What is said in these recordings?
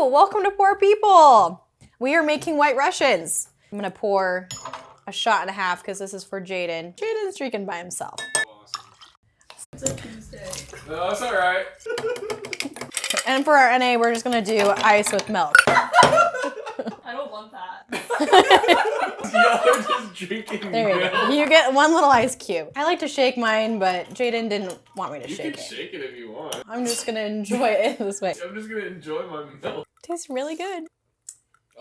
Hello, welcome to Poor People. We are making White Russians. I'm gonna pour a shot and a half because this is for Jaydn. Jaydn's drinking by himself. Awesome. It's a Tuesday. No, that's alright. And for our NA, we're just gonna do ice with milk. I don't want that. Y'all are just drinking There you milk. go. You get one little ice cube. I like to shake mine, but Jaydn didn't want me to You shake can it. shake it if you want. I'm just gonna enjoy it this way. I'm just gonna enjoy my milk. Tastes really good.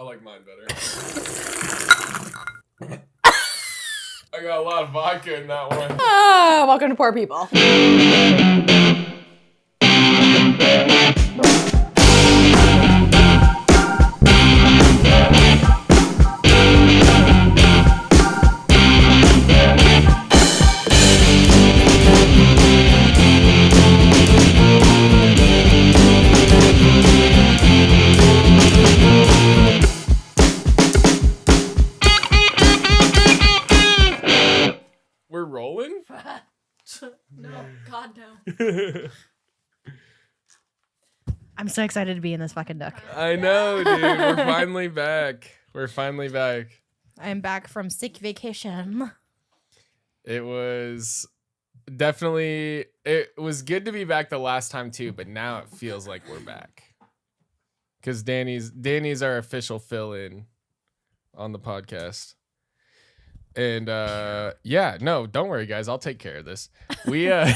I like mine better. I got a lot of vodka in that one. Ah, welcome to Poor People. We're rolling? No, God no. I'm so excited to be in this fucking duck. I know, dude. We're finally back. We're finally back. I'm back from sick vacation. It was definitely, it was good to be back the last time too, but now it feels like we're back. Because Danny's our official fill-in on the podcast. And yeah, no, don't worry guys, I'll take care of this. We Wait.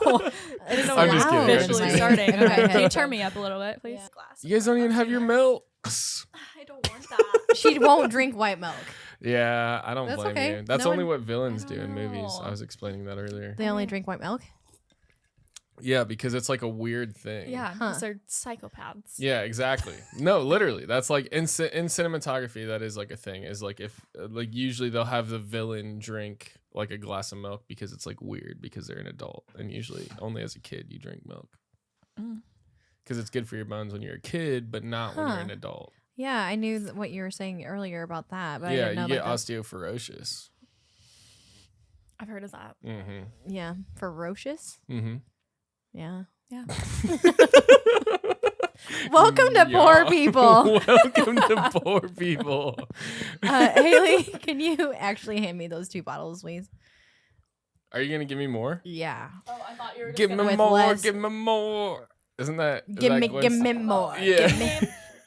Oh, I didn't know I'm we just were kidding, I'm just officially kidding. starting. Okay, Okay, okay. can you turn me up a little bit, please? Yeah. Glass. you guys don't even have your milks. I don't want that. She won't drink white milk. Yeah, I don't That's blame okay. you. That's No only one- what villains I do don't in movies. know. I was explaining that earlier. They only drink white milk? Yeah, because it's like a weird thing. Yeah, Huh. because they're psychopaths. Yeah, exactly. No, literally. That's like in cinematography, that is like a thing. Is like if like usually they'll have the villain drink like a glass of milk because it's like weird because they're an adult, and usually only as a kid you drink milk because it's good for your bones when you're a kid, but not when you're Huh. an adult. Yeah, I knew what you were saying earlier about that, but I Yeah, didn't know you get about osteoporosis. I've heard of that. Mm-hmm. that. Yeah, ferocious? Mm-hmm. Yeah. Yeah. Welcome to Poor People. Welcome to Poor People. Haley, can you actually hand me those 2 bottles, please? Are you gonna give me more? Yeah. Oh, I thought you were Give me With more. less- Give me more. Isn't that? is Give that me Gwen more. Yeah. Give me.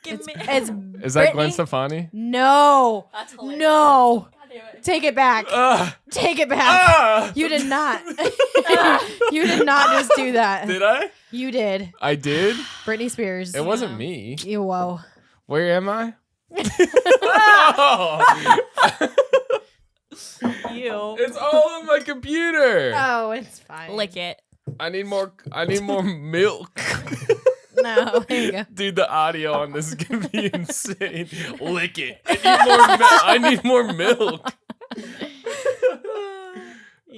Give me. It's Is that Gwen Brittany? Stefani? No. That's hilarious. No. God damn it. Take it back. Take it back. You did not. You did not just do that. Did I? You did. I did. Britney Spears. It wasn't me. You whoa. Where am I? You. It's all on my computer. Oh, it's fine. Lick it. I need more. I need more milk. No, there you go. Dude, the audio on this is gonna be insane. Lick it. I need more milk.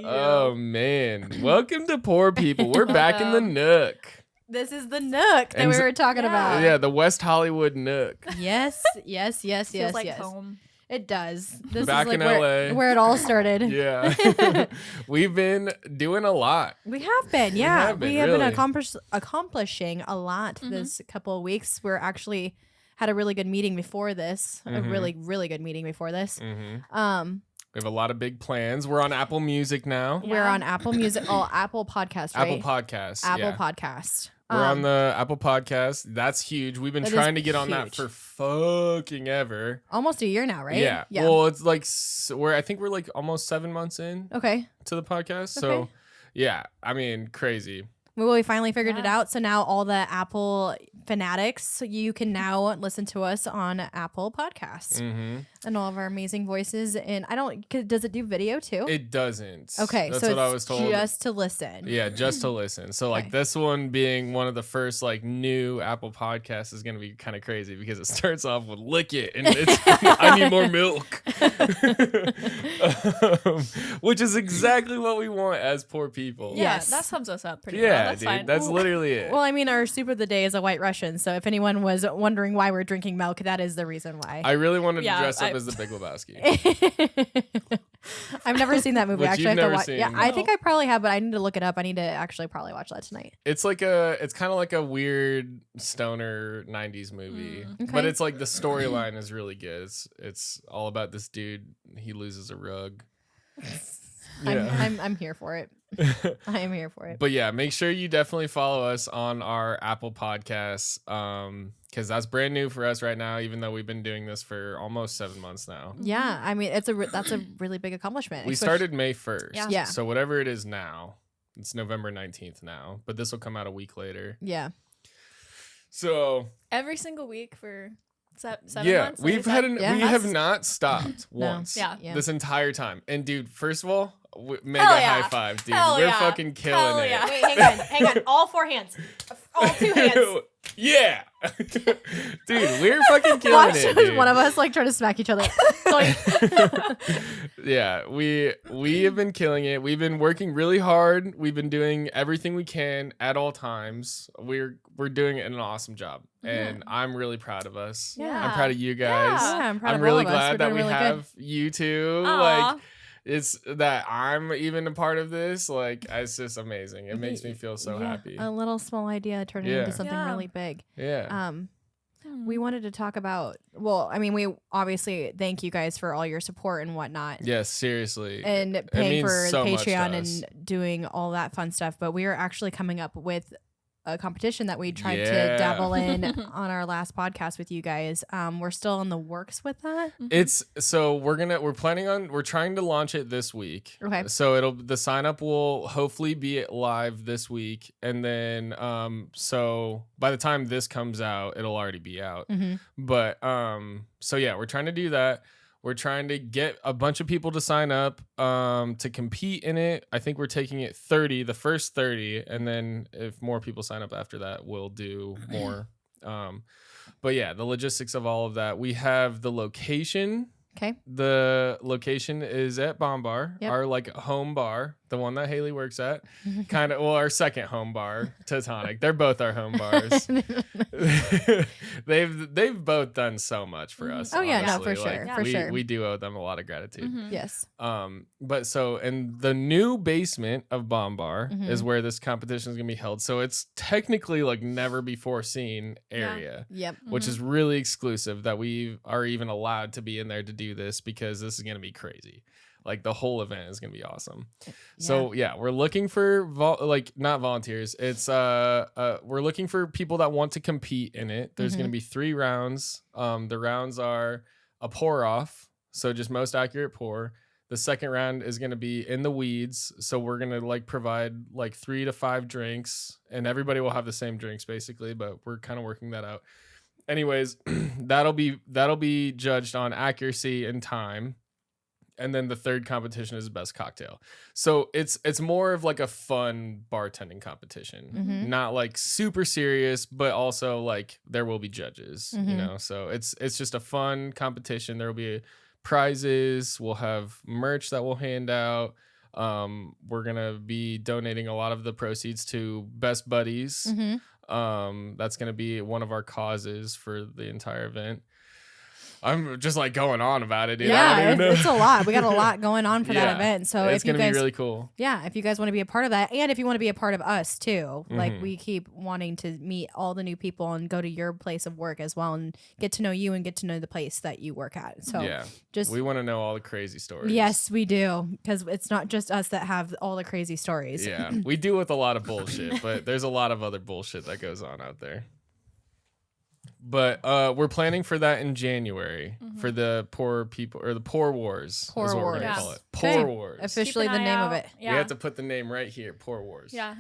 Oh man. Welcome to Poor People. We're back in the Nook. This is the Nook that And we s- were talking Yeah. about. Yeah, the West Hollywood Nook. Yes, yes, yes, Feels yes, like yes. home. It does. This Back is like in where, LA. where it all started. Yeah. We've been doing a lot. We have been, yeah. have been, we have been really. accomplishing a lot Mm-hmm. this couple of weeks. We're actually had a really good meeting before this. A Mhm. really, really good meeting before this. Mm-hmm. We have a lot of big plans. We're on Apple Music now. Yeah. We're on Apple Music. Oh, Apple Podcast, right? Apple Podcasts. Apple yeah. Podcast. We're on the Apple Podcast. That's huge. We've been That trying is to get on that huge. for fucking ever. Almost a year now, right? Yeah. Well, it's like I think we're like almost 7 months in Okay. to the podcast. So Okay. yeah, I mean, crazy. Well, we finally figured it Yeah. out. So now all the Apple fanatics, you can now listen to us on Apple Podcasts Mm-hmm. and all of our amazing voices. And does it do video too? It doesn't. Okay, That's so what it's I was told. just to listen. Yeah, just to listen. So like Okay. this one being one of the first like new Apple podcasts is gonna be kind of crazy because it starts off with lick it and it's I need more milk. Which is exactly what we want as poor people. Yeah, Yes. that sums us up pretty well. Yeah, That's dude. fine. That's literally it. Well, I mean, our soup of the day is a White Russian. So if anyone was wondering why we're drinking milk, that is the reason why. I really wanted Yeah, to dress up I- as the Big Lebowski. I've never seen that movie. Which Actually, I you've have to never watch. seen. Yeah, I No. think I probably have, but I need to look it up. I need to actually probably watch that tonight. It's kind of like a weird stoner 90s movie. Okay. But it's like the storyline is really good. It's all about this dude, he loses a rug. I'm here for it. I am here for it. But yeah, make sure you definitely follow us on our Apple Podcasts, because that's brand new for us right now, even though we've been doing this for almost 7 months now. Yeah, I mean, that's a really big accomplishment. We started May 1st. Yeah. So whatever it is now, it's November 19th now, but this will come out a week later. Yeah. So Every single week for 7 yeah, months. we Yeah. have not stopped No. once Yeah. this entire time. And dude, first of all, mega Hell yeah. high five, dude. Hell We're yeah. fucking killing Hell it. yeah. Wait, hang on. All 4 hands. All 2 hands. Yeah. Dude, we're fucking killing Watch it, dude. one of us like trying to smack each other. Yeah, we have been killing it. We've been working really hard. We've been doing everything we can at all times. We're doing an awesome job, and I'm really proud of us. Yeah. I'm proud of you guys. Yeah, I'm proud I'm of really all of us. We're glad that doing we really good. have you two. Aw. Like, it's that I'm even a part of this. Like, it's just amazing. It makes me feel so Yeah, happy. A little small idea turning Yeah. into something Yeah. really big. Yeah. We wanted to talk about. Well, I mean, we obviously thank you guys for all your support and whatnot. Yes, seriously. And paying means for so the much to Patreon us. and doing all that fun stuff. But we are actually coming up with a competition that we tried to Yeah. dabble in on our last podcast with you guys. We're still in the works with that. It's so we're trying to launch it this week. Okay. So the sign up will hopefully be live this week, and then so by the time this comes out, it'll already be out. Mhm. But so yeah, we're trying to do that. We're trying to get a bunch of people to sign up to compete in it. I think we're taking it 30, the first 30, and then if more people sign up after that, we'll do more. But yeah, the logistics of all of that. We have the location. Okay. The location is at Bomb Bar, Yep. our like home bar, the one that Haley works at. Our second home bar, Teutonic. They're both our home bars. They've both done so much for us. Oh, yeah, no, honestly. for sure, Like, for we, sure. we do owe them a lot of gratitude. Yes. But so in the new basement of Bomb Bar Mm-hmm. is where this competition is gonna be held. So it's technically like never before seen area. Yep. Which is really exclusive that we are even allowed to be in there to do this, because this is going to be crazy. Like, the whole event is going to be awesome. So yeah, we're looking for not volunteers. It's we're looking for people that want to compete in it. There's going to be 3 rounds. The rounds are a pour off, so just most accurate pour. The second round is going to be in the weeds, so we're going to like provide like 3 to 5 drinks, and everybody will have the same drinks basically, but we're kind of working that out. Anyways, that'll be judged on accuracy and time. And then the third competition is best cocktail. So it's more of like a fun bartending competition, not like super serious, but also like there will be judges, you know? So it's just a fun competition. There will be prizes. We'll have merch that we'll hand out. We're going to be donating a lot of the proceeds to Best Buddies. That's going to be one of our causes for the entire event. I'm just like going on about it, dude. I don't even know. It's a lot. We got a lot going on for that Yeah. event. So It's if you going to guys, be really cool. yeah, if you guys want to be a part of that, and if you want to be a part of us too, like Mhm. we keep wanting to meet all the new people and go to your place of work as well and get to know you and get to know the place that you work at. So Yeah. just We want to know all the crazy stories. yes, we do, because it's not just us that have all the crazy stories. Yeah. We deal with a lot of bullshit, but there's a lot of other bullshit that goes on out there. But we're planning for that in January for the poor people, or the Poor Wars Poor is what we're Wars. going to Yeah. call it. Okay. Poor Wars. Officially Keep the an name eye of out. it. Yeah. We have to put the name right here. Poor Wars. Yeah.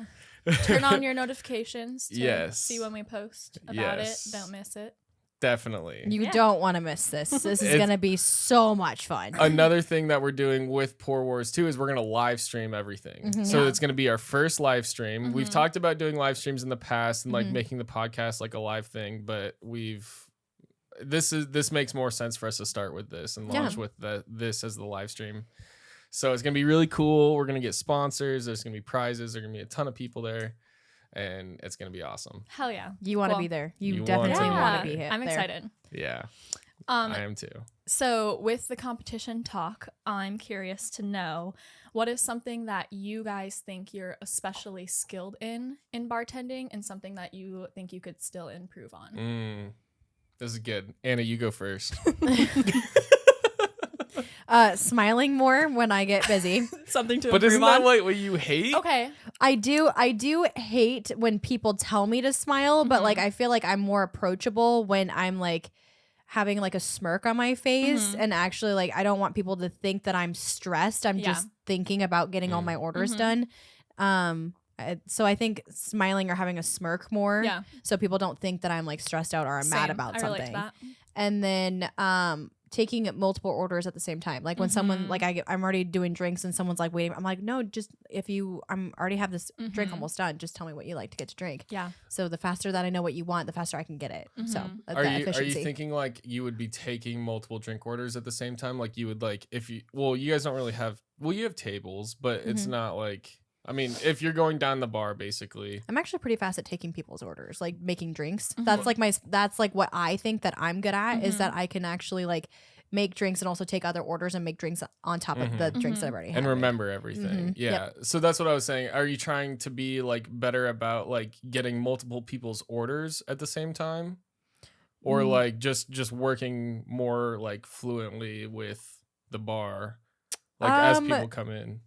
Turn on your notifications to Yes. see when we post about Yes. it. Don't miss it. Definitely. You Yeah. don't want to miss this. This is It's- going to be so much fun. Another thing that we're doing with Poor Wars too is we're going to live stream everything. So Yeah. it's going to be our first live stream. We've talked about doing live streams in the past and like making the podcast like a live thing, but this makes more sense for us to start with this and launch with this as the live stream. So it's going to be really cool. We're going to get sponsors. There's going to be prizes. There's going to be a ton of people there, and it's going to be awesome. Hell yeah. You want to Cool. be there. You You definitely want to be want to there. be here. I'm excited. Yeah. I am too. So with the competition talk, I'm curious to know what is something that you guys think you're especially skilled in bartending and something that you think you could still improve on. This is good. Anna, you go first. Smiling more when I get busy. Something to But improve isn't on? that like what you hate? Okay. I do hate when people tell me to smile, but like I feel like I'm more approachable when I'm like having like a smirk on my face and actually like I don't want people to think that I'm stressed. I'm just thinking about getting all my orders done. So I think smiling or having a smirk more so people don't think that I'm like stressed out or I'm mad about I relate to something. that. And then taking multiple orders at the same time. Like when someone like I'm already doing drinks and someone's like waiting, I'm like, no, just I'm already have this drink almost done. Just tell me what you like to get to drink. Yeah. So the faster that I know what you want, the faster I can get it. So Are the you efficiency. thinking like you would be taking multiple drink orders at the same time? Like you would like if you you guys don't really have you have tables, but it's not like I mean, if you're going down the bar basically. I'm actually pretty fast at taking people's orders, like making drinks. That's like what I think that I'm good at is that I can actually like make drinks and also take other orders and make drinks on top of the drinks that I've already had. And remember everything. Yeah. Yep. So that's what I was saying. Are you trying to be like better about like getting multiple people's orders at the same time? Or like just working more like fluently with the bar like as people come in?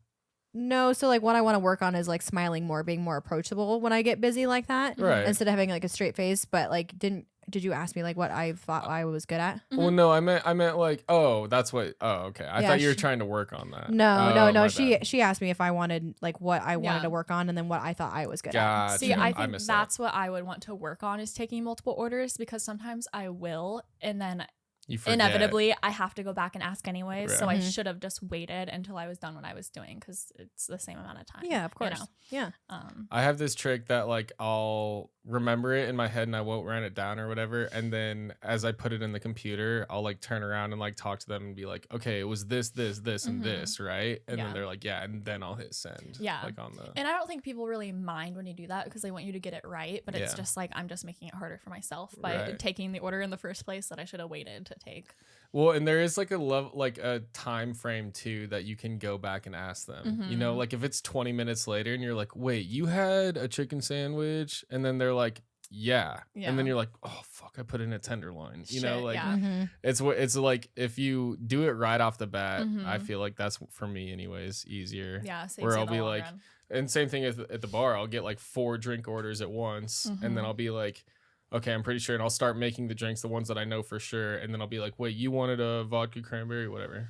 No, so like what I want to work on is like smiling more, being more approachable when I get busy like that. Right. Instead of having like a straight face. But like did you ask me like what I thought I was good at? Well, no, I meant like, that's what. Oh, okay. I thought you were trying to work on that. No. My She bad. asked me if I wanted like what I wanted to work on and then what I thought I was good at. Gotcha. See, I think missed that's what I would want to work on is taking multiple orders because sometimes I will and then You forget. inevitably I have to go back and ask anyways. So Right. I should have just waited until I was done what I was doing because it's the same amount of time. Yeah, of course. You know? Yeah. I have this trick that like I'll remember it in my head and I won't write it down or whatever. And then as I put it in the computer, I'll like turn around and like talk to them and be like, okay, it was this, and this, right? And then they're like, yeah, and then I'll hit send. Yeah. Like on the. And I don't think people really mind when you do that because they want you to get it right. But it's Yeah. just like I'm just making it harder for myself by Right. taking the order in the first place that I should have waited to take. Well, and there is like a time frame too that you can go back and ask them. You know, like if it's 20 minutes later and you're like, wait, you had a chicken sandwich, and then they're like, yeah. And then you're like, oh fuck, I put in a tenderloin. You know, Shit, like yeah. it's like if you do it right off the bat, I feel like that's for me anyways easier. Yeah. Saves Where you I'll in the be long like, run. and same thing at the bar, I'll get like 4 drink orders at once, and then I'll be like, okay, I'm pretty sure, and I'll start making the drinks, the ones that I know for sure, and then I'll be like, wait, you wanted a vodka cranberry, whatever.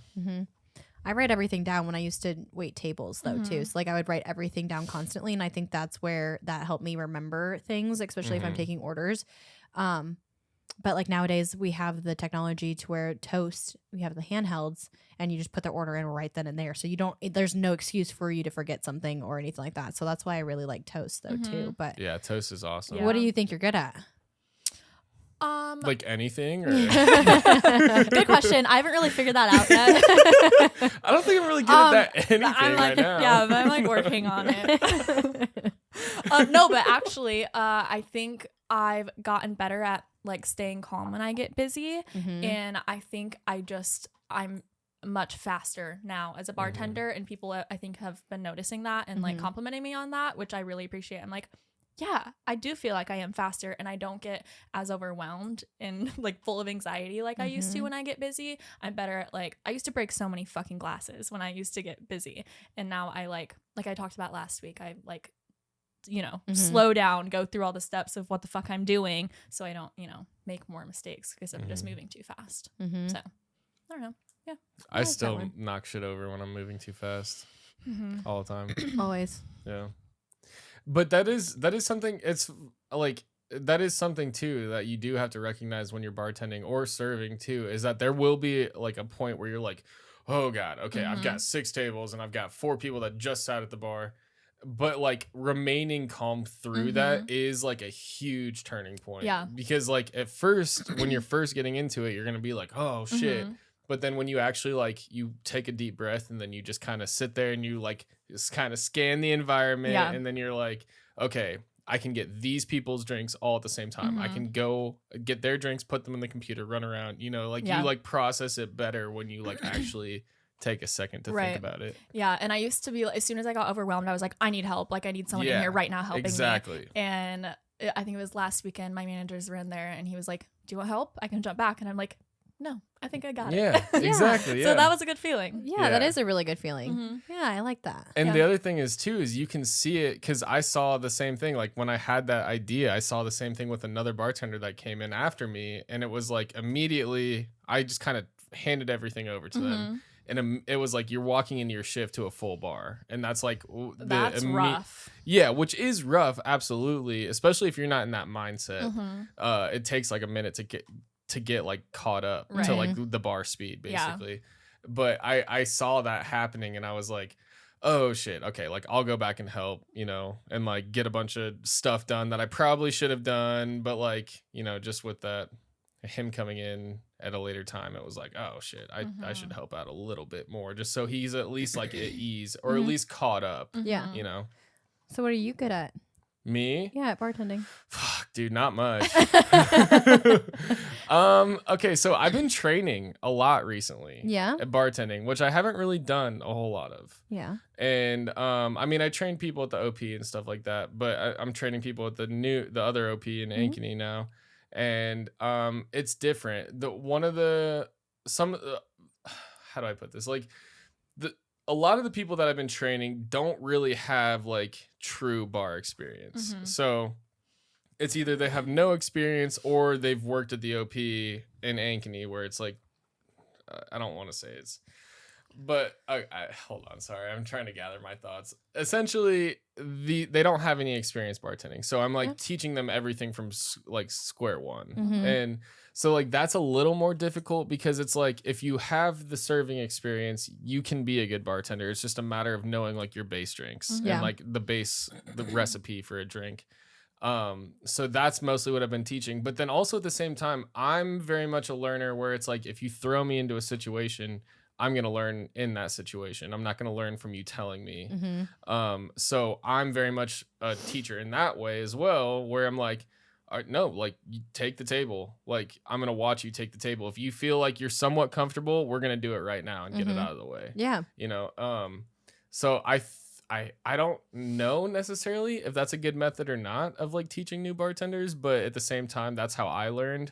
I write everything down when I used to wait tables though too. So like I would write everything down constantly, and I think that's where that helped me remember things, especially if I'm taking orders. But like nowadays we have the technology to where Toast, we have the handhelds, and you just put the order in right then and there. So there's no excuse for you to forget something or anything like that. So that's why I really like Toast though too. But Yeah, Toast is awesome. Yeah. what do you think you're good at? Like anything? Or? Good question. I haven't really figured that out yet. I don't think I'm really good at that anything I'm like, right now. yeah, but I'm like working on it. No, but actually, I think I've gotten better at like staying calm when I get busy, and I think I'm much faster now as a bartender, and people I think have been noticing that and like complimenting me on that, which I really appreciate. I'm like, yeah, I do feel like I am faster and I don't get as overwhelmed and like full of anxiety like I used to when I get busy. I'm better at like, I used to break so many fucking glasses when I used to get busy. And now I like I talked about last week, I like, you know, slow down, go through all the steps of what the fuck I'm doing so I don't, you know, make more mistakes because I'm just moving too fast. So, I don't know. Yeah. I still knock shit over when I'm moving too fast all the time. Always. Yeah. But that is something, it's like, that is something too that you do have to recognize when you're bartending or serving too, is that there will be like a point where you're like, oh God, okay, I've got 6 tables and I've got 4 people that just sat at the bar. But like remaining calm through that is like a huge turning point. Yeah. Because like at first, when you're first getting into it, you're going to be like, oh shit. But then when you actually like, you take a deep breath and then you just kind of sit there and you like just kind of scan the environment. Yeah. And then you're like, okay, I can get these people's drinks all at the same time. I can go get their drinks, put them in the computer, run around, you know, like you like process it better when you like actually take a second to think about it. Yeah. And I used to be, as soon as I got overwhelmed, I was like, I need help. Like I need someone in here right now helping me. And I think it was last weekend, my managers were in there and he was like, do you want help? I can jump back. And I'm like, no, I think I got it. Yeah, exactly. So that was a good feeling. Yeah, that is a really good feeling. Yeah, I like that. And the other thing is too, is you can see it because I saw the same thing. Like when I had that idea, I saw the same thing with another bartender that came in after me. And it was like immediately, I just kind of handed everything over to them. And it was like you're walking into your shift to a full bar. And that's like that's rough. Yeah, which is rough. Absolutely. Especially if you're not in that mindset. It takes like a minute to get like caught up to like the bar speed basically. But I saw that happening and I was like, oh shit, okay, like I'll go back and help, you know, and like get a bunch of stuff done that I probably should have done, but like, you know, just with that him coming in at a later time, it was like, oh shit, I should help out a little bit more just so he's at least like at ease or at least caught up. Yeah, you know. So what are you good at? Me? Yeah, at bartending. Fuck, dude, not much. Okay, so I've been training a lot recently. Yeah. At bartending, which I haven't really done a whole lot of. Yeah. And I mean, I train people at the OP and stuff like that, but I'm training people at the other OP in Ankeny now, and it's different. How do I put this? Like a lot of the people that I've been training don't really have like true bar experience. So it's either they have no experience or they've worked at the OP in Ankeny where it's like, I don't want to say it's, but I hold on. Sorry. I'm trying to gather my thoughts. Essentially they don't have any experience bartending. So I'm like teaching them everything from like square one. And so like that's a little more difficult because it's like if you have the serving experience, you can be a good bartender. It's just a matter of knowing like your base drinks and like the recipe for a drink. So that's mostly what I've been teaching. But then also at the same time, I'm very much a learner where it's like if you throw me into a situation, I'm going to learn in that situation. I'm not going to learn from you telling me. So I'm very much a teacher in that way as well, where I'm like, all right, no, like you take the table. Like I'm going to watch you take the table. If you feel like you're somewhat comfortable, we're going to do it right now and get it out of the way. Yeah. You know, so I don't know necessarily if that's a good method or not of like teaching new bartenders, but at the same time, that's how I learned.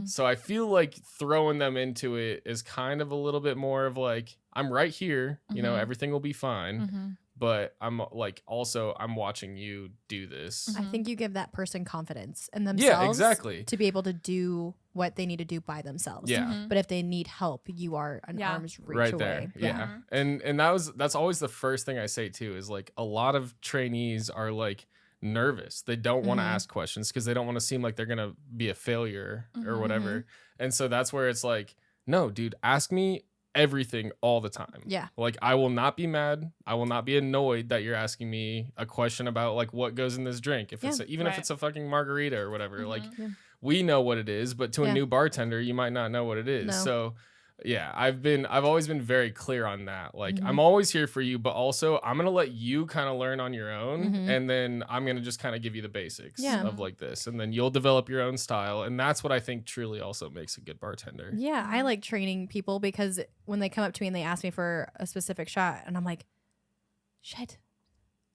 So I feel like throwing them into it is kind of a little bit more of like, I'm right here, you know, everything will be fine. But I'm like, also I'm watching you do this. I think you give that person confidence in themselves. Yeah, exactly. To be able to do what they need to do by themselves. Yeah. But if they need help, you are an arm's reach right away. There. Yeah. And that's always the first thing I say too, is like a lot of trainees are like nervous. They don't want to ask questions because they don't want to seem like they're going to be a failure or whatever. And so that's where it's like, no, dude, ask me everything all the time. Yeah. Like I will not be mad. I will not be annoyed that you're asking me a question about like what goes in this drink. If it's if it's a fucking margarita or whatever, like we know what it is, but to a new bartender, you might not know what it is. No. So yeah, I've always been very clear on that. Like I'm always here for you, but also I'm going to let you kind of learn on your own. And then I'm going to just kind of give you the basics of like this. And then you'll develop your own style. And that's what I think truly also makes a good bartender. Yeah. I like training people because when they come up to me and they ask me for a specific shot and I'm like, shit,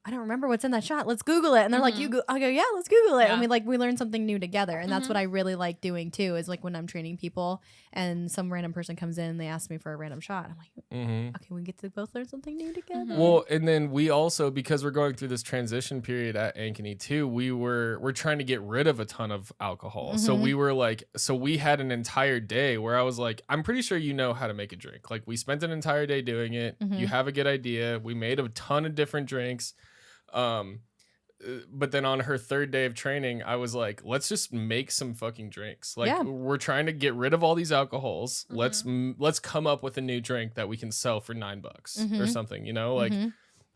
I don't remember what's in that shot. Let's Google it. And they're like, I go, yeah, let's Google it. Yeah. And we learn something new together. And that's what I really like doing too, is like when I'm training people and some random person comes in and they ask me for a random shot. I'm like, okay, we get to both learn something new together. Well, and then we also, because we're going through this transition period at Ankeny too, we're trying to get rid of a ton of alcohol. So we had an entire day where I was like, I'm pretty sure you know how to make a drink. Like we spent an entire day doing it. You have a good idea. We made a ton of different drinks. But then on her third day of training, I was like, let's just make some fucking drinks. Like we're trying to get rid of all these alcohols. Let's come up with a new drink that we can sell for $9 or something, you know, like,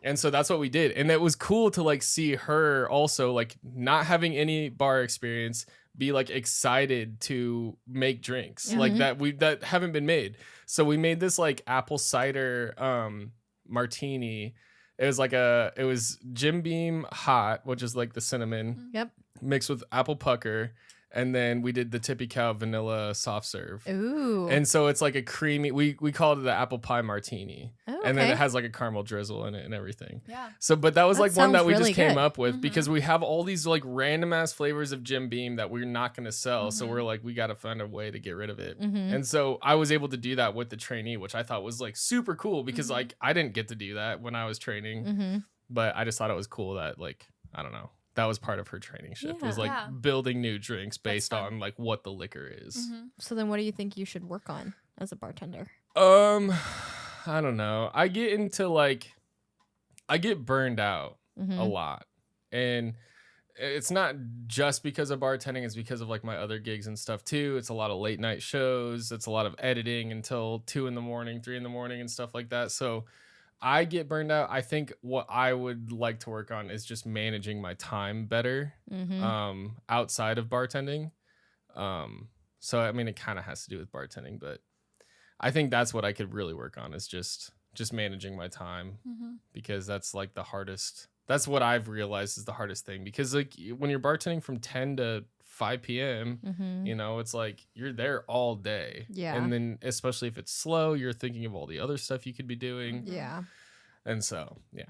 and so that's what we did. And it was cool to like see her also like not having any bar experience, be like excited to make drinks like that haven't been made. So we made this like apple cider, martini It was Jim Beam hot, which is like the cinnamon Yep. mixed with apple pucker. And then we did the Tippy Cow vanilla soft serve. Ooh. And so it's like a creamy, we called it the apple pie martini. Oh, And then okay. it has like a caramel drizzle in it and everything. Yeah. So, but that was That like one that sounds we really just came good. up with because we have all these like random ass flavors of Jim Beam that we're not going to sell. So we're like, we got to find a way to get rid of it. And so I was able to do that with the trainee, which I thought was like super cool because like I didn't get to do that when I was training, but I just thought it was cool that like, I don't know. That was part of her training shift was like Yeah. building new drinks based fun. on like what the liquor is. So then what do you think you should work on as a bartender? I don't know. I get burned out a lot. And it's not just because of bartending, it's because of like my other gigs and stuff too. It's a lot of late night shows. It's a lot of editing until 2 a.m, 3 a.m, and stuff like that. So I get burned out. I think what I would like to work on is just managing my time better outside of bartending. So, I mean, it kind of has to do with bartending, but I think that's what I could really work on is just managing my time because that's like the hardest. That's what I've realized is the hardest thing because like when you're bartending from 10 to 5 p.m., you know, it's like you're there all day. Yeah. And then especially if it's slow, you're thinking of all the other stuff you could be doing. Yeah. And so, yeah,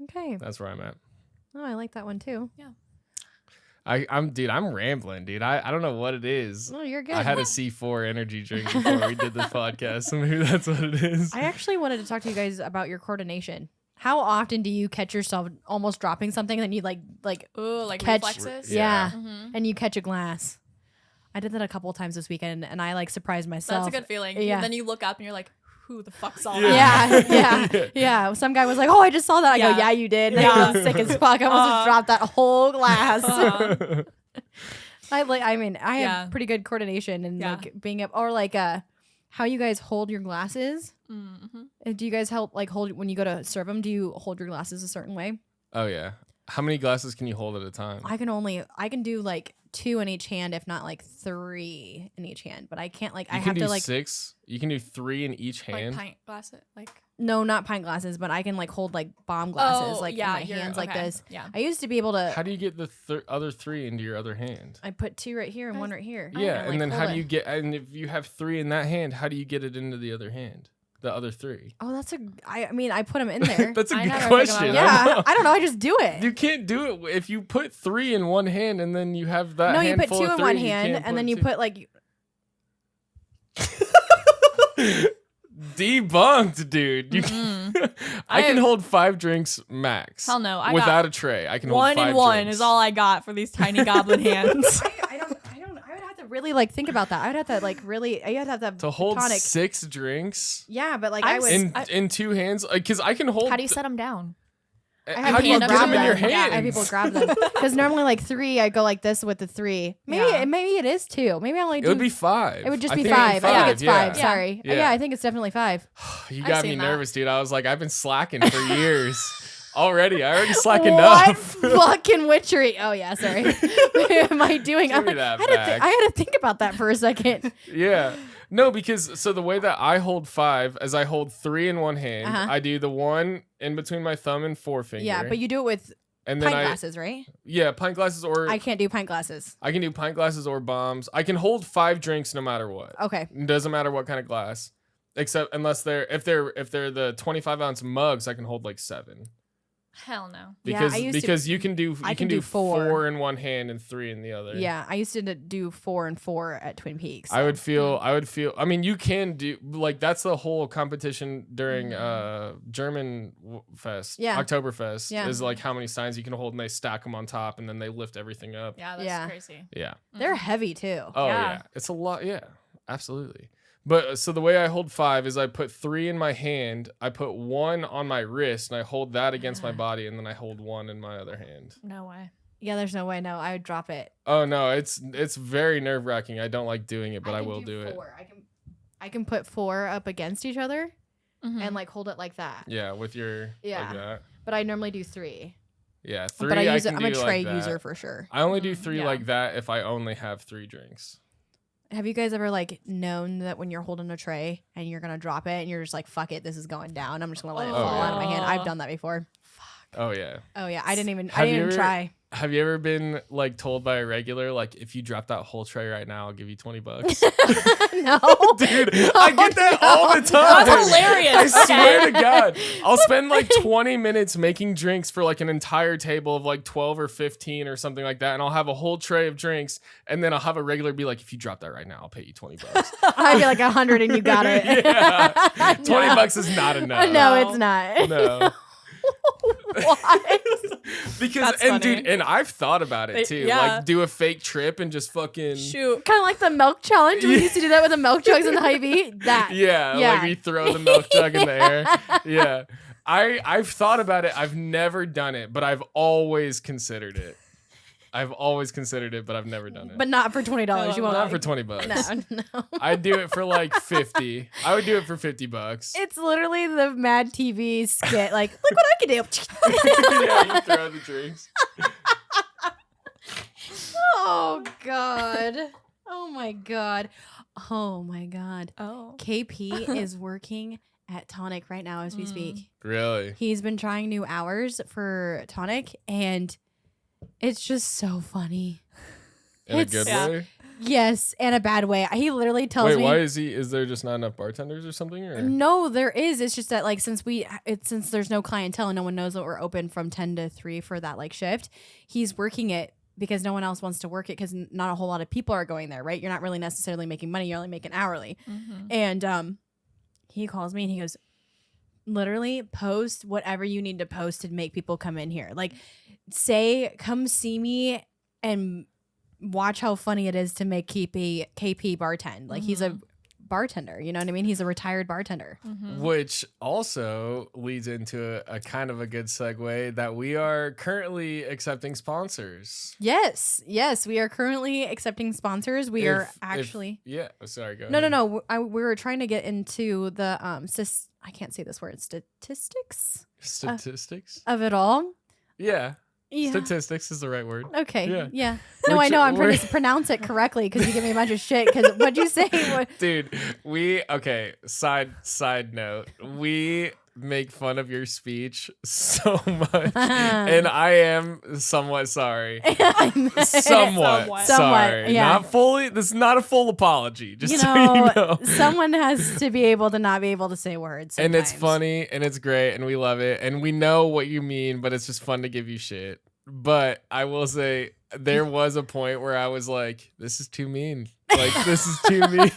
Okay. that's where I'm at. Oh, I like that one too. Yeah. I'm rambling, dude. I don't know what it is. Oh, you're good. I had a C4 energy drink before we did this podcast. So maybe that's what it is. I actually wanted to talk to you guys about your coordination. How often do you catch yourself almost dropping something and then you like Ooh, like catch reflexes. Yeah. Mhm. And you catch a glass? I did that a couple of times this weekend and I like surprised myself. That's a good feeling. Yeah. And then you look up and you're like, who the fuck saw Yeah. that? Yeah. Some guy was like, "Oh, I just saw that." I go, Yeah. "Yeah, you did." Yeah. I was sick as fuck. I almost just dropped that whole glass. I Yeah. have pretty good coordination and Yeah. like being up or like how you guys hold your glasses. Do you guys help like hold when you go to serve them? Do you hold your glasses a certain way? Oh, yeah. How many glasses can you hold at a time? I can do like 2 in each hand, if not like 3 in each hand. But I can't like You I can have do to like 6. You can do 3 in each Like hand. pint glass it. Like no, not pint glasses, but I can like hold like bomb glasses like in my you're- hands like okay. this. Yeah. I used to be able to. How do you get the other 3 into your other hand? I put 2 right here and 1 right here. Yeah, like, and then how hold do it. you get? And if you have 3 in that hand, how do you get it into the other hand? The other 3. Oh, I mean, I put them in there. That's a I good never think about question. that. Yeah, I don't know. I just do it. You can't do it if you put 3 in one hand and then you have that. No, you put 2 handful of in 3, one you hand can't and then you two. put like. Debunked, dude. You can, I can hold 5 drinks max. Hell no, I without got a tray. I can one hold 5 and one drinks. is all I got for these tiny goblin hands. I would have to really like think about that. I would have to like really. I would have to to hold tonic. 6 drinks Yeah, but like I'm I would. in 2 hands because I can hold. How do you set them down? I How have do you people get grab them in your them. hands? Yeah, I have people grab them because normally like 3, I go like this with the 3. Yeah. Maybe it is 2. Maybe I only It do. would be 5. It would just I be think it'd 5. I think it's 5. Yeah. Sorry. Yeah. Yeah, I think it's definitely 5. You I've got me seen that. nervous, dude. I was like, I've been slacking for years already. I already slackened What up. fucking witchery? Oh yeah, sorry. Am I doing? Give me that I had back. I had to think about that for a second. Yeah. No, because so the way that I hold 5 is I hold 3 in one hand. Uh-huh. I do the one in between my thumb and forefinger. Yeah, but you do it with and then pint glasses, right? Yeah, pint glasses or I can't do pint glasses. I can do pint glasses or bombs. I can hold 5 drinks no matter what. Okay. It doesn't matter what kind of glass. Except unless they're the 25-ounce mugs, I can hold like 7. Hell no. Because I used to- because you can do I can do 4. 4 in one hand and 3 in the other. Yeah, I used to do 4 and 4 at Twin Peaks. I would feel I mean you can do like that's the whole competition during German Fest, Yeah. Oktoberfest Yeah. is like how many signs you can hold and they stack them on top and then they lift everything up. Yeah, that's Yeah. crazy. Yeah. They're heavy too. Oh Yeah. yeah. It's a lot, yeah. Absolutely. But so the way I hold 5 is I put 3 in my hand, I put 1 on my wrist and I hold that against my body and then I hold 1 in my other hand. No way. Yeah, there's no way. No, I would drop it. Oh no, it's very nerve-wracking. I don't like doing it, but I can will do it. 4. I can put 4 up against each other Mhm. and like hold it like that. Yeah, with your Yeah. like that. But I normally do 3. Yeah, 3 But I use can I'm a do tray like that. user for sure. I only do 3 yeah. like that if I only have 3 drinks. Have you guys ever like known that when you're holding a tray and you're gonna drop it and you're just like, fuck it, this is going down. I'm just gonna let it fall out of my hand. I've done that before. Oh yeah. Oh yeah. I didn't even try. Have you ever been like told by a regular, like, if you drop that whole tray right now, I'll give you $20? No. Dude, I get that all the time. That's hilarious. I swear to God. I'll spend like 20 minutes making drinks for like an entire table of like 12 or 15 or something like that. And I'll have a whole tray of drinks. And then I'll have a regular be like, if you drop that right now, I'll pay you $20. I'd be like 100 and you got it. Yeah. $20 is not enough. No, it's not. No. Why? Because That's and funny. dude, and I've thought about it too. Yeah. Like do a fake trip and just fucking Shoot. Kind of like the milk challenge. We used to do that with the milk jugs in the Hy-Vee. That. Yeah, like we throw the milk jug in the air. Yeah. I've thought about it. I've never done it, but I've always considered it. But I've never done it. But not for $20. You won't. Not for $20. No. I'd do it for like 50. I would do it for $50. It's literally the Mad TV skit. Like, look what I can do. Yeah, you throw the drinks. Oh God. Oh my God. Oh my God. Oh. KP is working at Tonic right now as we speak. Really? He's been trying new hours for Tonic, and it's just so funny. In a good way? Yes, in a bad way. He literally tells me. Why is there just not enough bartenders or something? Or? No, there is. It's just that like since there's no clientele and no one knows that we're open from 10 to 3 for that like shift, he's working it because no one else wants to work it because not a whole lot of people are going there, right? You're not really necessarily making money. You're only making hourly. Mm-hmm. And he calls me and he goes, literally post whatever you need to post to make people come in here. Like say, come see me and watch how funny it is to make KP bartend. Like he's a bartender, you know what I mean? He's a retired bartender. Mm-hmm. Which also leads into a kind of a good segue that we are currently accepting sponsors. Yes, we are currently accepting sponsors. We are actually. Sorry, go No, ahead. we were trying to get into the I can't say this word. Statistics of it all. Yeah. Yeah. Statistics is the right word. Okay. Yeah. No, I know. I'm trying to pronounce it correctly because you give me a bunch of shit. Because what'd you say? Dude, side note. We make fun of your speech so much. And I am somewhat sorry. Somewhat sorry. Yeah. Not fully. This is not a full apology. Just so you know. Someone has to be able to not be able to say words sometimes. And it's funny and it's great and we love it. And we know what you mean, but it's just fun to give you shit. But I will say there was a point where I was like, this is too mean. Like, this is too mean.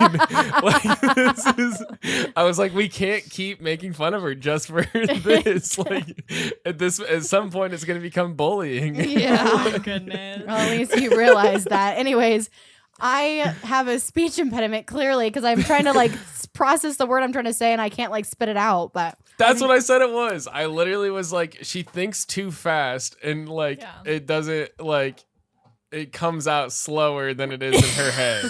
I was like, we can't keep making fun of her just for this. Like, at some point, it's going to become bullying. Yeah. Oh my goodness. Well, at least you realize that. Anyways, I have a speech impediment clearly because I'm trying to like process the word I'm trying to say and I can't like spit it out. But that's what I said it was. I literally was like, she thinks too fast and like it doesn't like. It comes out slower than it is in her head.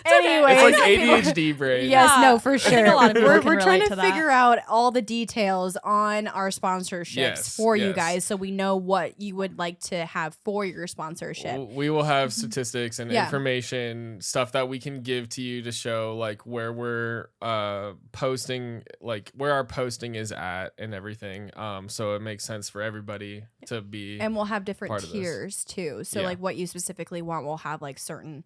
Anyway, it's like ADHD brain. Yes, Yeah, no, for I sure. think a lot of people can We're trying relate to to figure out all the details on our sponsorships for you guys, so we know what you would like to have for your sponsorship. We will have statistics and information, stuff that we can give to you to show like where we're posting, like where our posting is at and everything. So it makes sense for everybody to be. And we'll have different tiers too. So like what you specifically want, we'll have like certain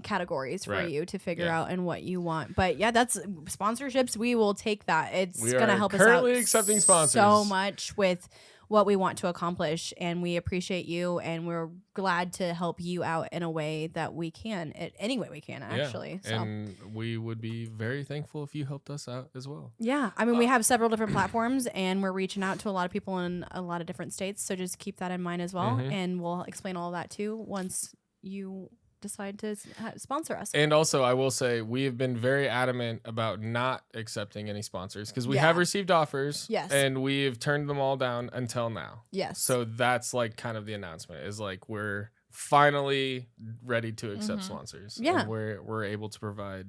categories for you to figure out and what you want. But yeah, that's sponsorships. We will take that. It's going to help us out currently accepting sponsors so much with what we want to accomplish, and we appreciate you, and we're glad to help you out in a way that we can, any way we can actually. So. And we would be very thankful if you helped us out as well. Yeah, I mean we have several different platforms and we're reaching out to a lot of people in a lot of different states, so just keep that in mind as well, and we'll explain all of that too once you decide to sponsor us. And also, I will say we have been very adamant about not accepting any sponsors because we have received offers, and we have turned them all down until now. Yes. So that's like kind of the announcement is like we're finally ready to accept sponsors. Yeah. And we're able to provide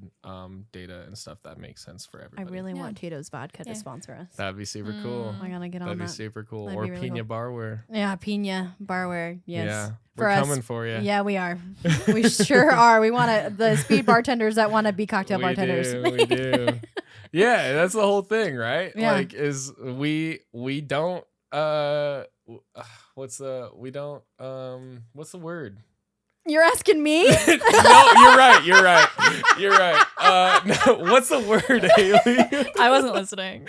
data and stuff that makes sense for I everybody. really want Tito's Vodka to sponsor us. That'd be super cool. I gotta get on That'd that. be super cool. That'd Or be really Pina cool. Barware. Yeah, Pina Barware. Yes. Yeah. For We're us. coming for you. Yeah, we are. We sure are. We want the speed bartenders that want to be cocktail bartenders. We do. Yeah, that's the whole thing, right? Yeah. Like, is we don't what's the word? You're asking me? No, you're right. No, what's the word, Haley? I wasn't listening.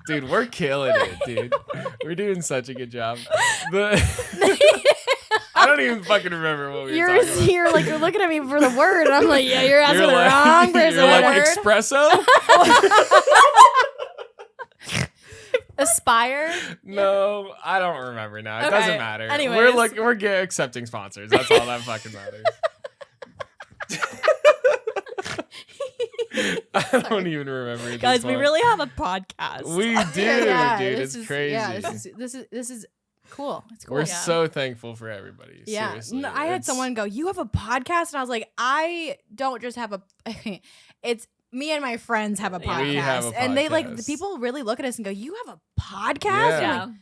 Dude, we're killing it, dude. We're doing such a good job. I don't even fucking remember what we were talking about. You're like, you're looking at me for the word. And I'm like, yeah, you're asking the like, wrong person. You're like Word. espresso? Aspire. No, I don't remember now. It Okay. doesn't matter. Anyways. We're accepting sponsors. That's all that fucking matters. I don't even remember. at this Guys, we point. really have a podcast. We do, Yeah, dude. this It's is- crazy. Yeah, this is cool. It's cool. We're so thankful for everybody. Yeah. Seriously. No, I had It's- someone go, "You have a podcast?" And I was like, "I don't just have a it's me and my friends have a podcast." We have a And they like the podcast. people really look at us and go, "You have a podcast?" Yeah. I'm like,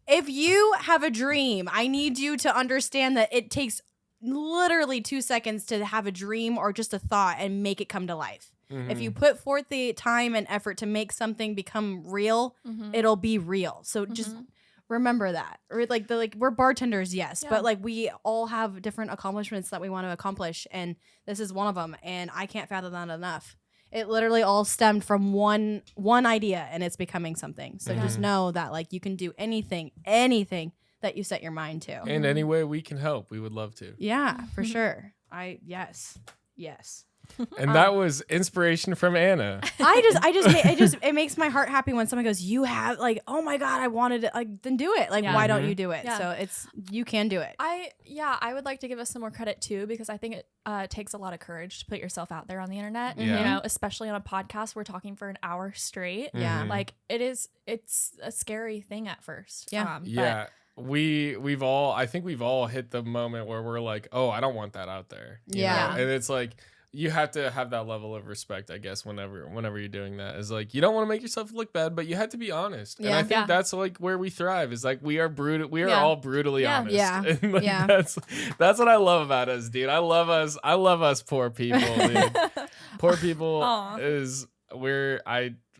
if you have a dream, I need you to understand that it takes literally 2 seconds to have a dream or just a thought and make it come to life. If you put forth the time and effort to make something become real, it'll be real. So just remember that. Or like we're bartenders, yes, but like we all have different accomplishments that we want to accomplish, and this is one of them. And I can't fathom that enough. It literally all stemmed from one idea, and it's becoming something. So just know that like you can do anything that you set your mind to. And any way we can help, we would love to. Yeah, for sure. Yes. And that was inspiration from Anna. It makes my heart happy when someone goes, "You have like, oh my God, I wanted it." Like, then do it. Like, why don't you do it? Yeah. So you can do it. I would like to give us some more credit too, because I think it takes a lot of courage to put yourself out there on the internet. Yeah. You know, especially on a podcast, we're talking for an hour straight. Yeah. Like it's a scary thing at first. Yeah. Yeah. We've all hit the moment where we're like, oh, I don't want that out there. you Yeah. know? And it's like you have to have that level of respect, I guess, whenever you're doing that. Is like you don't want to make yourself look bad, but you have to be honest. And Yeah. I think that's like where we thrive. Is like we are brutal. We are all brutally honest. Yeah. And like, Yeah. That's what I love about us, dude. I love us poor people, dude. Poor people Aw.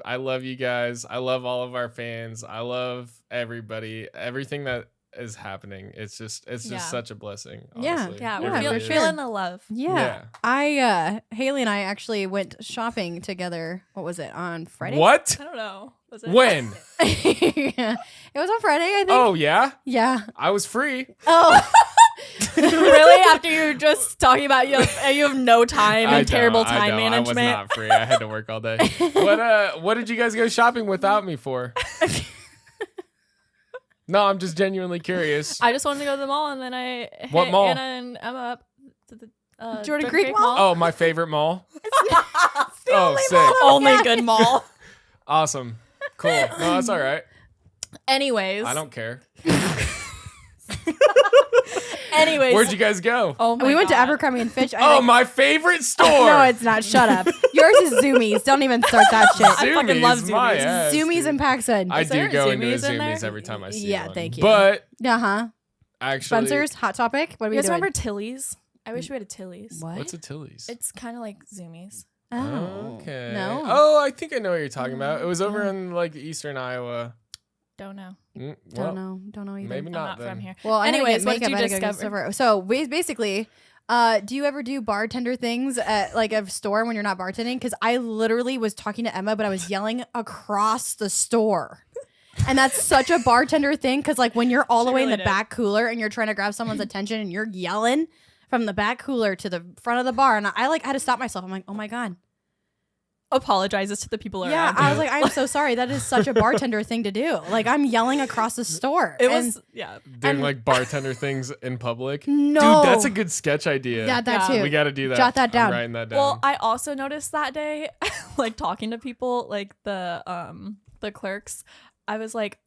I love you guys. I love all of our fans. I love everybody. Everything that is happening. It's just such a blessing. Yeah. Honestly. Yeah, It we're really is. feeling the love. Yeah. Haley and I actually went shopping together. What was it, on Friday? What? I don't know. Was it? When? It was on Friday, I think. Oh yeah. Yeah. I was free. Oh. Really? After you're just talking about you have no time and terrible time I management. was not free. I had to work all day. What did you guys go shopping without me for? No, I'm just genuinely curious. I just wanted to go to the mall, and then I What hit mall? Anna and Emma up to the Jordan Creek Mall? Oh, my favorite mall. The Oh, only sick. mall that Only we good mall. Awesome. Cool. No, that's all right. Anyways, I don't care. Anyways, Where'd you guys go? Oh my We went to God. Abercrombie and Fitch. Oh, my favorite store. No, it's not. Shut up. Yours is Zoomies. Don't even start that shit. I fucking love my Zoomies. ass, Zoomies dude. and PacSun. I Is there do go into a Zoomies in Zoomies there? every time I see Yeah, one. thank you. But Uh-huh. actually, Spencer's, Hot Topic. What are You we guys doing? remember Tilly's? I wish we had a Tilly's. What? what's a Tilly's? It's kind of like Zoomies. Oh. Okay. No. Oh, I think I know what you're talking about. It was over in like eastern Iowa. Don't know. Well, Don't know either. maybe I'm not not then. from here. Well, I Anyways, know what did you discover? So basically, do you ever do bartender things at like a store when you're not bartending? Because I literally was talking to Emma, but I was yelling across the store. And that's such a bartender thing, because like when you're all the way in really the did. back cooler and you're trying to grab someone's attention and you're yelling from the back cooler to the front of the bar, and I like had to stop myself. I'm like, oh my God. Apologizes to the people around. Yeah, you. I was like, I'm so sorry. That is such a bartender thing to do. Like, I'm yelling across the store. It And was Doing And- like bartender things in public. No. Dude, that's a good sketch idea. Yeah, that Yeah. too. We got to do that. Jot that down. I'm writing that down. Well, I also noticed that day, like talking to people, like the clerks. I was like,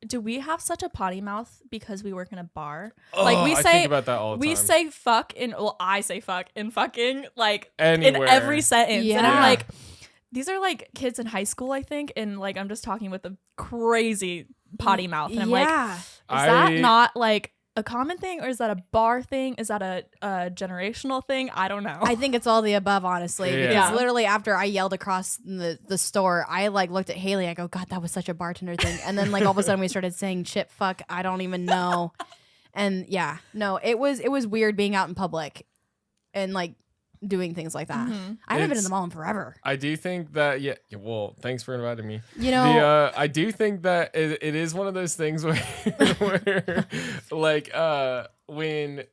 do we have such a potty mouth because we work in a bar? Oh, Like we I say, think about that all the we time. say fuck in. Well, I say fuck in fucking like Anywhere. in every sentence, and I'm Yeah. like, these are like kids in high school, I think, and like I'm just talking with a crazy potty mouth, and I'm like, is that not like a common thing, or is that a bar thing? Is that a generational thing? I don't know. I think it's all the above, honestly. Yeah. Because literally after I yelled across the store, I like looked at Haley. I go, God, that was such a bartender thing. And then like all of a sudden we started saying shit, fuck, I don't even know. And yeah, no, it was weird being out in public and like doing things like that. I haven't been in the mall in forever. I do think that well, thanks for inviting me. You know, I do think that it is one of those things where like when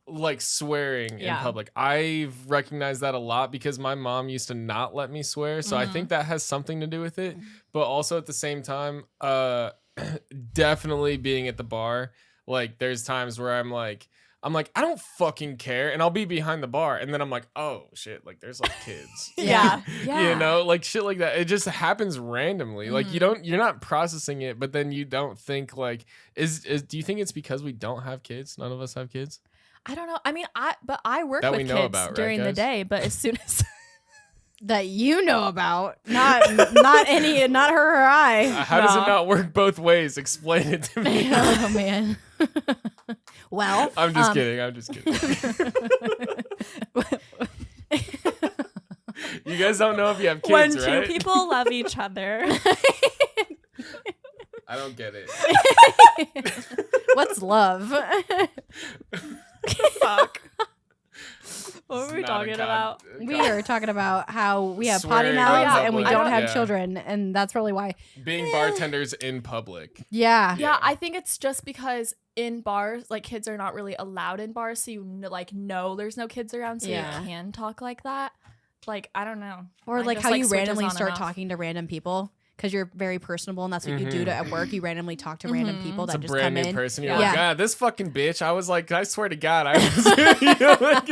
like swearing in public, I've recognized that a lot because my mom used to not let me swear, so I think that has something to do with it. But also at the same time, definitely being at the bar, like there's times where I'm like I don't fucking care, and I'll be behind the bar, and then I'm like, oh shit, like there's like kids. Yeah. You know, like shit like that. It just happens randomly. Like you're not processing it, but then you don't think like do you think it's because we don't have kids? None of us have kids? I don't know. I mean, I work That with we know kids about, right, during the guys? day, but as soon as that you know about, not any, not her or I. How does it not work both ways? Explain it to me. Oh man. Well, I'm just kidding. You guys don't know if you have kids, when right? two people love each other. I don't get it. what's love? Fuck. What were we It's not a talking about? We are talking about how we have potty Swearing mouths in and we public. don't have Yeah. children, and that's really why. Being bartenders in public. Yeah. Yeah, I think it's just because in bars, like kids are not really allowed in bars, so you know there's no kids around, so Yeah. you can talk like that. Like I don't know, Or Mine like just, how you switches randomly on and start off. talking to random people because you're very personable, and that's what you do at work. You randomly talk to random people It's that a just brand come new in. person. You're Yeah. like, God, this fucking bitch. I was like, I swear to God, I was. You know, like,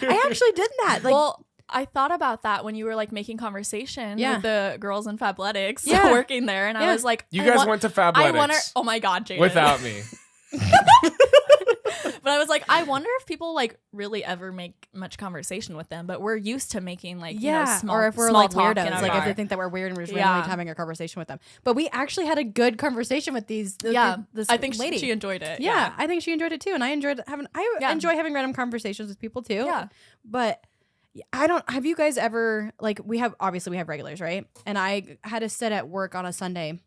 I actually did that. Like, Well, I thought about that when you were like making conversation Yeah. with the girls in Fabletics Yeah. working there, and I Yeah. was like, you I guys want- went to I Fabletics wonder. Oh my God, Jaydn. without me. But I was like, I wonder if people like really ever make much conversation with them. But we're used to making like small, or if we're small like talk in weirdos, a like if bar. they think that we're weird and we're just Yeah. randomly having a conversation with them. But we actually had a good conversation with this I think lady. she enjoyed it. Yeah, I think she enjoyed it too, and I enjoyed having. Yeah. enjoy having random conversations with people too. Yeah. But I don't. Have you guys ever like we have regulars, right? And I had to sit at work on a Sunday.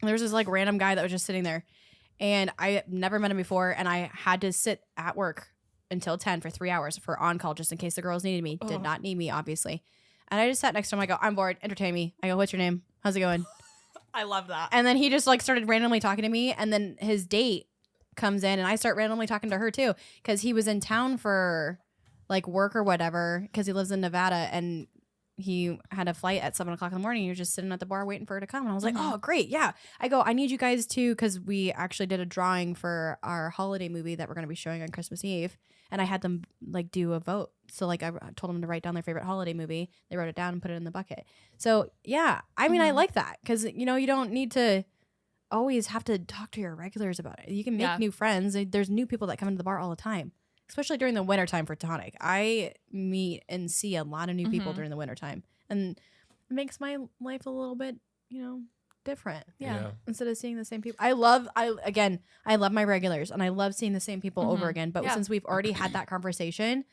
There was this like random guy that was just sitting there, and I never met him before, and I had to sit at work until 10 for 3 hours for on call just in case the girls needed me. Did Oh. not need me, obviously. And I just sat next to him. I go, I'm bored. Entertain me. I go, what's your name? How's it going? I love that. And then he just like started randomly talking to me, and then his date comes in, and I start randomly talking to her too because he was in town for like work or whatever because he lives in Nevada, and he had a flight at 7:00 in the morning. He was just sitting at the bar waiting for her to come, and I was like, oh great, yeah. I go, I need you guys to, because we actually did a drawing for our holiday movie that we're going to be showing on Christmas Eve, and I had them like do a vote. So like I told them to write down their favorite holiday movie. They wrote it down and put it in the bucket. So yeah, I mean I like that because you don't need to always have to talk to your regulars about it. You can make new friends. There's new people that come into the bar all the time, especially during the wintertime for tonic. I meet and see a lot of new people during the wintertime, and it makes my life a little bit, different. Yeah. Instead of seeing the same people. I love my regulars, and I love seeing the same people over again. But since we've already had that conversation,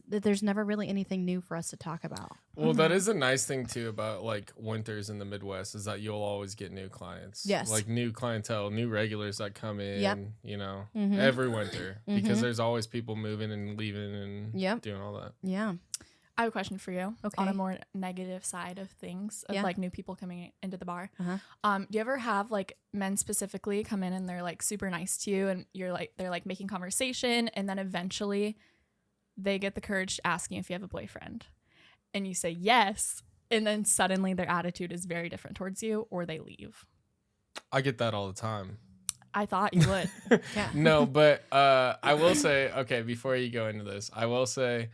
there's never really anything new for us to talk about. Well, that is a nice thing too about like winters in the Midwest is that you'll always get new clients. Yes. Like new clientele, new regulars that come in, Yep. every winter because there's always people moving and leaving and doing all that. Yeah. I have a question for you. Okay. On a more negative side of things, of like new people coming into the bar. Do you ever have like men specifically come in and they're like super nice to you, and they're like making conversation, and then eventually they get the courage to ask you if you have a boyfriend, and you say yes, and then suddenly their attitude is very different towards you, or they leave? I get that all the time. I thought you would. Yeah. No, but I will say, okay, before you go into this, I will say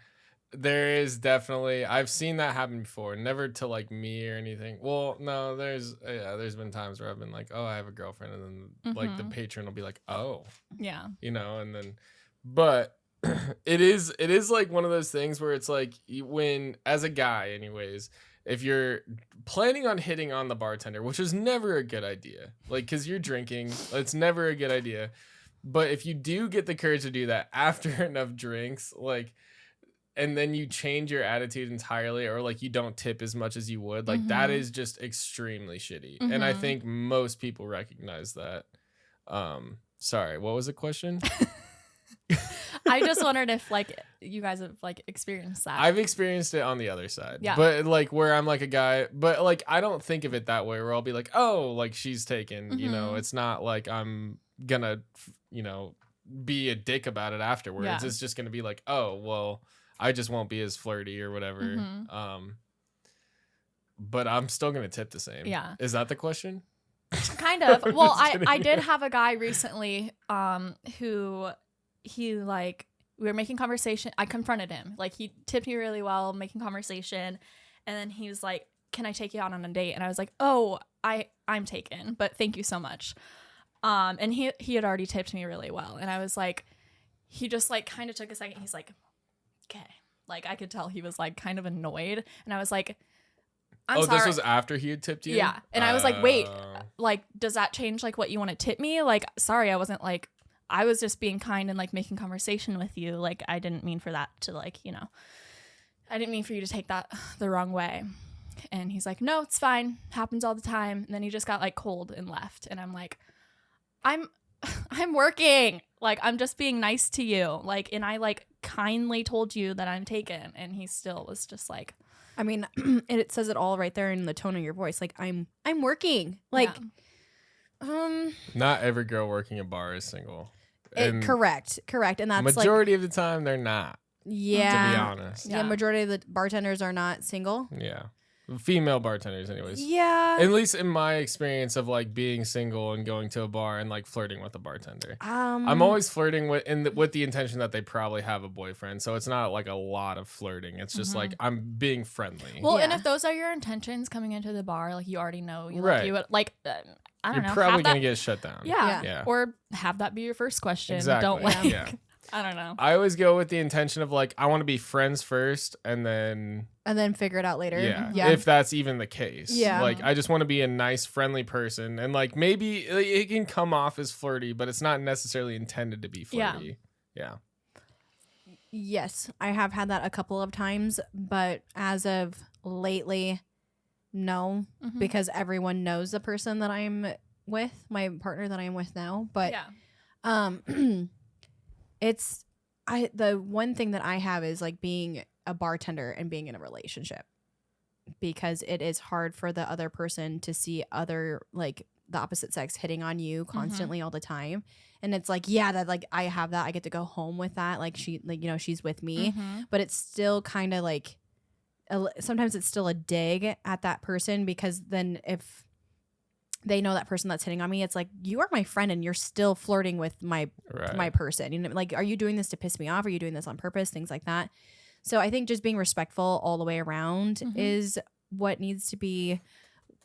there is definitely, I've seen that happen before. Never to like me or anything. Well, no, there's been times where I've been like, oh, I have a girlfriend, and then like the patron will be like, oh, Yeah. you know, and then, but it is like one of those things where it's like when, as a guy, anyways, if you're planning on hitting on the bartender, which is never a good idea, like because you're drinking, it's never a good idea. But if you do get the courage to do that after enough drinks, like, and then you change your attitude entirely, or like you don't tip as much as you would, like that is just extremely shitty. And I think most people recognize that. Sorry, what was the question? I just wondered if like you guys have like experienced that. I've experienced it on the other side. Yeah. But like where I'm like a guy, but like I don't think of it that way, where I'll be like, oh, like she's taken, you know, it's not like I'm gonna, you know, be a dick about it afterwards. Yeah. It's just gonna be like, oh, well, I just won't be as flirty or whatever. But I'm still gonna tip the same. Yeah. Is that the question? Kind of. Well, just kidding. I did have a guy recently who he like we were making conversation. I confronted him. Like he tipped me really well, making conversation, and then he was like, "Can I take you out on a date?" And I was like, "Oh, I'm taken, but thank you so much." And he had already tipped me really well, and I was like, he just like kind of took a second. He's like, "Okay." Like I could tell he was like kind of annoyed, and I was like, I'm sorry. This was after he had tipped you? Yeah. And I was like, wait, like, does that change like what you want to tip me? Like, sorry, I wasn't like, I was just being kind and like making conversation with you. Like, I didn't mean for that to like, you know, I didn't mean for you to take that the wrong way. And he's like, no, it's fine. Happens all the time. And then he just got like cold and left. And I'm like, I'm working. Like, I'm just being nice to you. Like, and I like kindly told you that I'm taken. And he still was just like, I mean, it says it all right there in the tone of your voice. Like I'm working. Like, not every girl working a bar is single. And correct, and that's majority of the time they're not. Yeah, to be honest. Yeah, majority of the bartenders are not single. Yeah. Female bartenders anyways. Yeah. At least in my experience of like being single and going to a bar and like flirting with a bartender. I'm always flirting with the intention that they probably have a boyfriend. So it's not like a lot of flirting. It's just like I'm being friendly. Well, and if those are your intentions coming into the bar, like you already know you right. you like I don't know. You're probably going to get shut down. Yeah. Or have that be your first question. Exactly. Don't like yeah. I don't know. I always go with the intention of like I want to be friends first and then figure it out later. Yeah. If that's even the case. Yeah. Like I just want to be a nice, friendly person, and like maybe it can come off as flirty, but it's not necessarily intended to be flirty. Yeah. Yes, I have had that a couple of times, but as of lately, no, because everyone knows the person that I'm with, my partner that I'm with now. But it's the one thing that I have is like being a bartender and being in a relationship, because it is hard for the other person to see other like the opposite sex hitting on you constantly all the time. And it's like, yeah, that like I have that, I get to go home with that, like she, like, you know, she's with me, but it's still kind of like sometimes it's still a dig at that person, because then if they know that person that's hitting on me, it's like, you are my friend and you're still flirting with my person. You know, like, are you doing this to piss me off? Are you doing this on purpose? Things like that. So I think just being respectful all the way around is what needs to be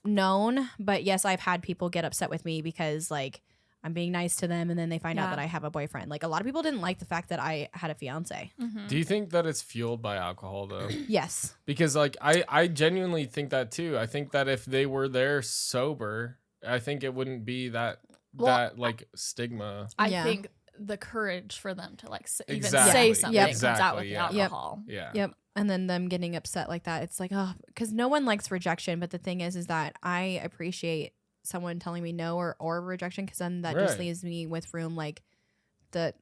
known. But yes, I've had people get upset with me because like I'm being nice to them and then they find out that I have a boyfriend. Like a lot of people didn't like the fact that I had a fiance. Do you think that it's fueled by alcohol though? Yes. Because like I genuinely think that too. I think that if they were there sober, I think it wouldn't be that like stigma. I think the courage for them to like even exactly. say something comes exactly. out with the alcohol. Yep. And then them getting upset like that. It's like, oh, because no one likes rejection. But the thing is that I appreciate someone telling me no or rejection, because then that just leaves me with room like to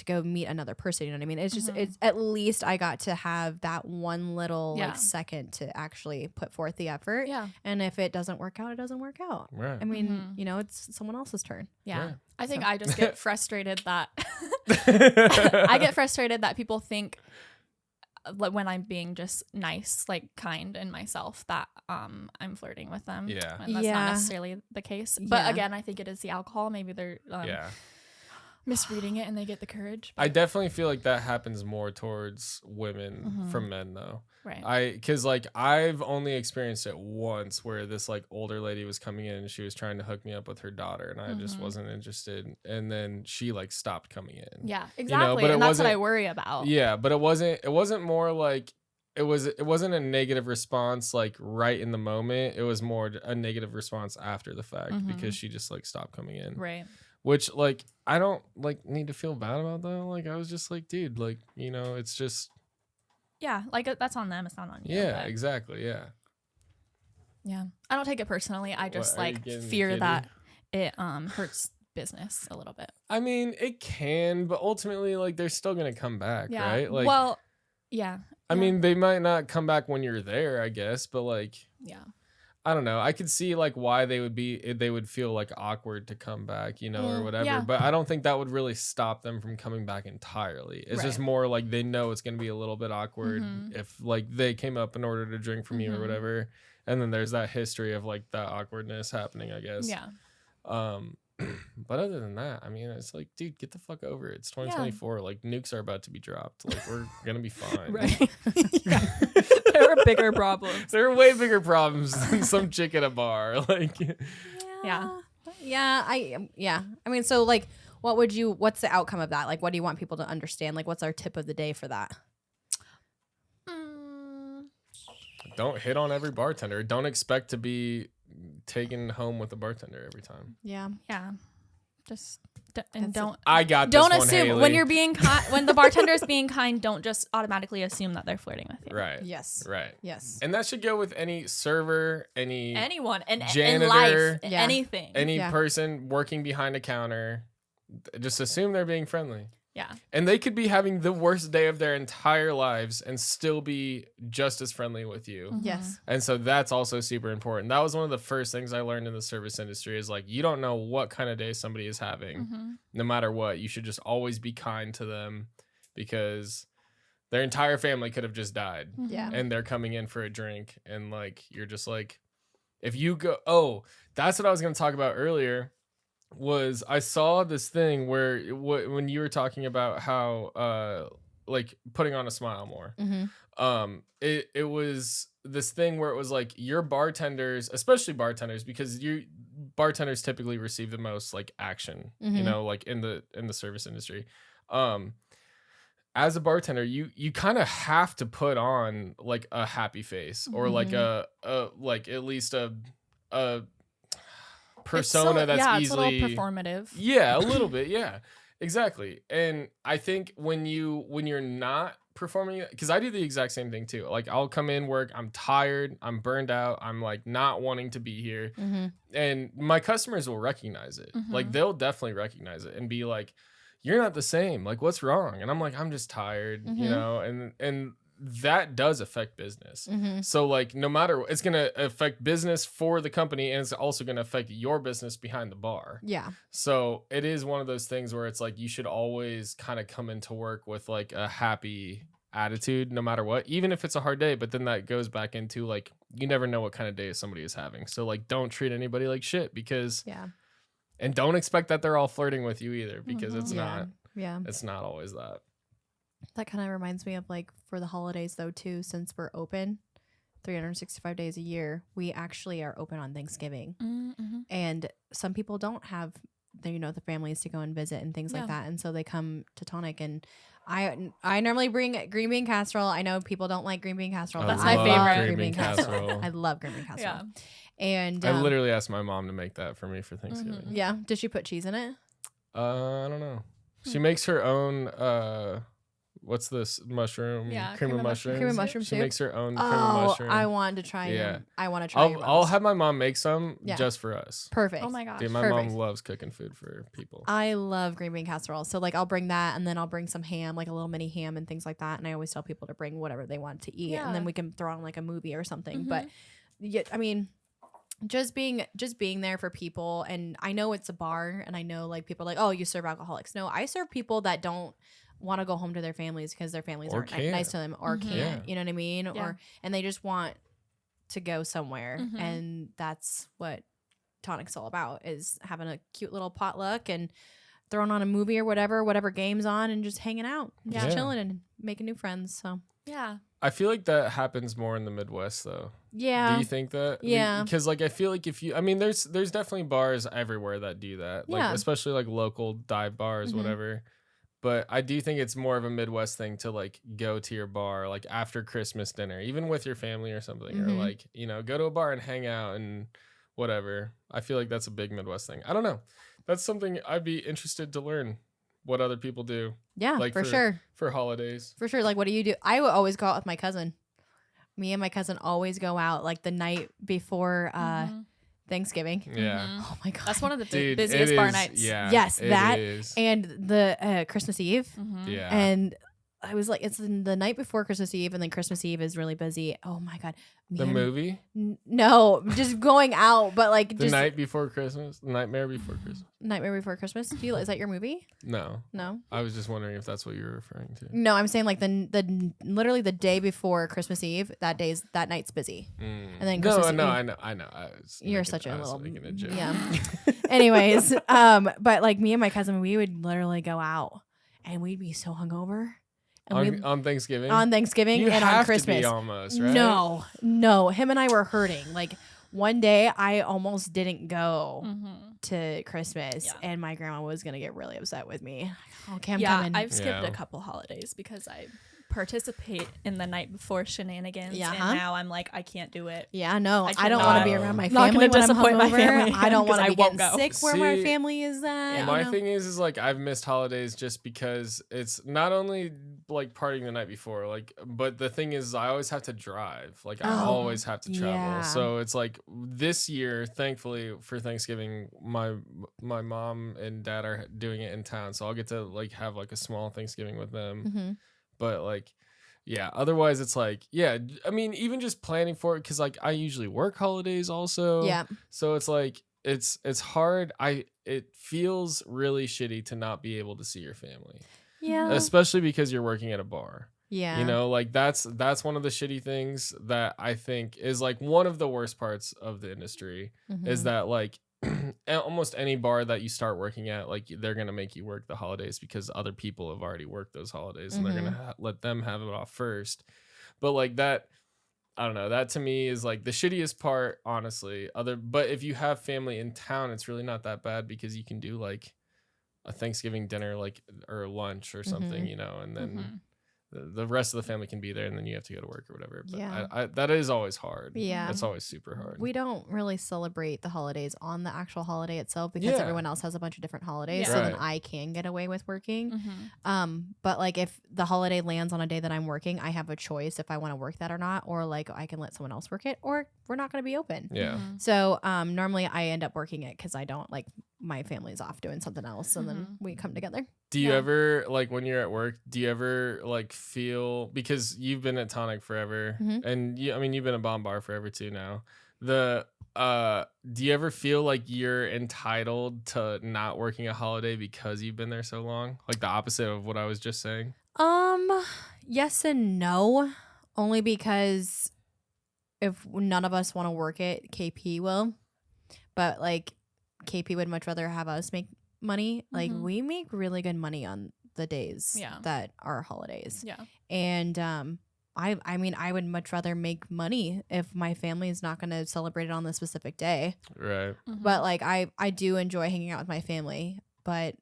go meet another person. You know what I mean? It's just it's at least I got to have that one little like second to actually put forth the effort. Yeah. And if it doesn't work out, it doesn't work out. Right. I mean, you know, it's someone else's turn. Yeah. Right. I think I just get frustrated that I get frustrated that people think when I'm being just nice, like kind and myself, that I'm flirting with them. Yeah. And that's not necessarily the case. But again, I think it is the alcohol. Maybe they're misreading it and they get the courage. I definitely feel like that happens more towards women from men though. Right. Cause like I've only experienced it once where this like older lady was coming in and she was trying to hook me up with her daughter and I just wasn't interested. And then she like stopped coming in. Yeah, exactly. but and that's what I worry about. Yeah. But it wasn't more like, it wasn't a negative response like right in the moment. It was more a negative response after the fact because she just like stopped coming in. Right. Which like I don't like need to feel bad about that. Like I was just like, dude, like, you know, it's just like that's on them. It's not on you. Yeah, exactly. Yeah. Yeah. I don't take it personally. I just like fear that it hurts business a little bit. I mean, it can, but ultimately like they're still gonna come back, right? Like well, yeah. I mean, they might not come back when you're there, I guess, but like I don't know. I could see like why they would feel like awkward to come back, you know, or whatever. Yeah. But I don't think that would really stop them from coming back entirely. It's just more like they know it's going to be a little bit awkward if like they came up and ordered a drink from you or whatever. And then there's that history of like that awkwardness happening, I guess. Yeah. But other than that, I mean, it's like, dude, get the fuck over it. It's 2024. Like nukes are about to be dropped. Like we're going to be fine. Right. There are bigger problems. There are way bigger problems than some chick at a bar. Like, Yeah. I mean, so like, what's the outcome of that? Like, what do you want people to understand? Like, what's our tip of the day for that? don't hit on every bartender. Don't expect to be taken home with a bartender every time. Yeah. Yeah. Just don't. I got this don't one, assume Haley. when you're being kind. When the bartender is being kind, don't just automatically assume that they're flirting with you. Right. Yes. Right. Yes. And that should go with any server, Anyone, and janitor, in life, Yeah. anything. any person working behind a counter. Just assume they're being friendly. Yeah. And they could be having the worst day of their entire lives and still be just as friendly with you. Yes. And so that's also super important. That was one of the first things I learned in the service industry is like, you don't know what kind of day somebody is having. No matter what, you should just always be kind to them because their entire family could have just died. Yeah. And they're coming in for a drink. And like, you're just like, if you go, that's what I was going to talk about earlier. Was I saw this thing where when you were talking about how like putting on a smile more, it was this thing where it was like your bartenders, especially bartenders, because bartenders typically receive the most like action, you know, like in the service industry. As a bartender, you kind of have to put on like a happy face or like a like at least a persona that's easily it's a little performative. Yeah, a little bit. Yeah, exactly. And I think when you're not performing, because I do the exact same thing too. Like I'll come in work, I'm tired, I'm burned out, I'm like not wanting to be here, and my customers will recognize it. Like they'll definitely recognize it and be like, "You're not the same. Like what's wrong?" And I'm like, "I'm just tired," you know, and that does affect business. So like no matter, it's going to affect business for the company and it's also going to affect your business behind the bar. Yeah. So it is one of those things where it's like you should always kind of come into work with like a happy attitude no matter what, even if it's a hard day. But then that goes back into like you never know what kind of day somebody is having. So like don't treat anybody like shit because and don't expect that they're all flirting with you either because it's not. Yeah. It's not always that. That kind of reminds me of like for the holidays though too, since we're open 365 days a year, we actually are open on Thanksgiving. And some people don't have the families to go and visit and things like that. And so they come to Tonic and I normally bring green bean casserole. I know people don't like green bean casserole. That's but my I favorite. love green bean casserole. I love green bean casserole. And I literally asked my mom to make that for me for Thanksgiving. Yeah. Did she put cheese in it? I don't know. She makes her own what's this mushroom? Cream of mushroom. Cream of mushroom She soup? makes her own cream of mushroom. I wanted to try them. I want to try I'll have my mom make some just for us. Perfect. Oh my gosh. Dude, my mom loves cooking food for people. I love green bean casserole. So like I'll bring that and then I'll bring some ham, like a little mini ham and things like that. And I always tell people to bring whatever they want to eat. And then we can throw on like a movie or something. But yeah, I mean, just being there for people. And I know it's a bar and I know like people are like, oh, you serve alcoholics. No, I serve people that don't want to go home to their families because their families aren't nice to them or can't, you know what I mean? And they just want to go somewhere. And that's what Tonic's all about, is having a cute little potluck and throwing on a movie or whatever game's on, and just hanging out, just Yeah. chilling and making new friends. So Yeah. I feel like that happens more in the Midwest, though. yeah, Do you think that? Yeah. Because like I feel like there's definitely bars everywhere that do that. Like Yeah. especially like local dive bars, Mhm. whatever. But I do think it's more of a Midwest thing to like go to your bar like after Christmas dinner, even with your family or something, or Mhm. like, go to a bar and hang out and whatever. I feel like that's a big Midwest thing. I don't know. That's something I'd be interested to learn what other people do yeah, like for sure. for holidays. For sure. Like, what do you do? I would always go out with my cousin. Me and my cousin always go out like the night before Mhm. Thanksgiving. Yeah. Mhm. Oh my God. That's one of the Dude, busiest it bar is- nights. Yeah. Yes, it that is. And the Christmas Eve. Mhm. Yeah. And I was like, it's the night before Christmas Eve, and then Christmas Eve is really busy. Oh my God. The Man, movie? No, just going out, but like The just Night Before Christmas? Nightmare Before Christmas? Nightmare Before Christmas. Is that your movie? No. No. I was just wondering if that's what you were referring to. No, I'm saying like the literally the day before Christmas Eve. That night's busy. And then Christmas No, Eve- I know. I was You're making- such a I was little making a joke. yeah. Anyways, but like me and my cousin, we would literally go out, and we'd be so hungover, and on Thanksgiving? on Thanksgiving you and have on Christmas. to be almost, right? No, him and I were hurting. Like one day, I almost didn't go Mhm. to Christmas, Yeah. and my grandma was gonna get really upset with me. Okay, I'm Yeah, coming. I've skipped Yeah. a couple holidays because I participate in the night before shenanigans, Yeah, and huh? now I'm like, I can't do it. Yeah, no, I I don't want to be cannot. around my Not family gonna when I'm disappoint my hungover. family I don't because want to I be won't getting go. sick where my See, family is at. you My know? thing is like I've missed holidays just because it's not only like partying the night before, like, but the thing is I always have to drive. Like I Oh, always have to travel. yeah. So it's like this year, thankfully for Thanksgiving, my mom and dad are doing it in town, so I'll get to like have like a small Thanksgiving with them. Mhm. But like, yeah, otherwise it's like, yeah, I mean, even just planning for it, because like I usually work holidays also. Yeah. So it's like it's hard. It feels really shitty to not be able to see your family, Yeah. especially because you're working at a bar. Yeah. You know, like that's one of the shitty things that I think is like one of the worst parts of the industry is Mhm. that like almost any bar that you start working at, like they're gonna make you work the holidays because other people have already worked those holidays and they're gonna let them have it off first. But like that, I don't know. That to me is like the shittiest part, honestly. But if you have family in town, it's really not that bad because you can do like a Thanksgiving dinner, like or lunch or something, and then Mhm. the rest of the family can be there, and then you have to go to work or whatever. But Yeah. I that is always hard. Yeah. That's always super hard. We don't really celebrate the holidays on the actual holiday itself because Yeah. everyone else has a bunch of different holidays. Yeah. So then Right. I can get away with working. Mhm. But like if the holiday lands on a day that I'm working, I have a choice if I want to work that or not, or like I can let someone else work it, or we're not going to be open. Yeah. Mhm. So normally I end up working it because I don't like my family's off doing something else, and then Mhm. we come together. Do you Yeah. ever like when you're at work? Do you ever like feel, because you've been at Tonic forever, Mhm. and you've been a Bomb Bar forever too now. Do you ever feel like you're entitled to not working a holiday because you've been there so long? Like the opposite of what I was just saying. Yes and no, only because if none of us want to work it, KP will. But like KP would much rather have us make money. Like Mhm. we make really good money on the days Yeah. that are holidays. Yeah. And I mean I would much rather make money if my family is not going to celebrate it on the specific day. Right. Mhm. But like I do enjoy hanging out with my family, but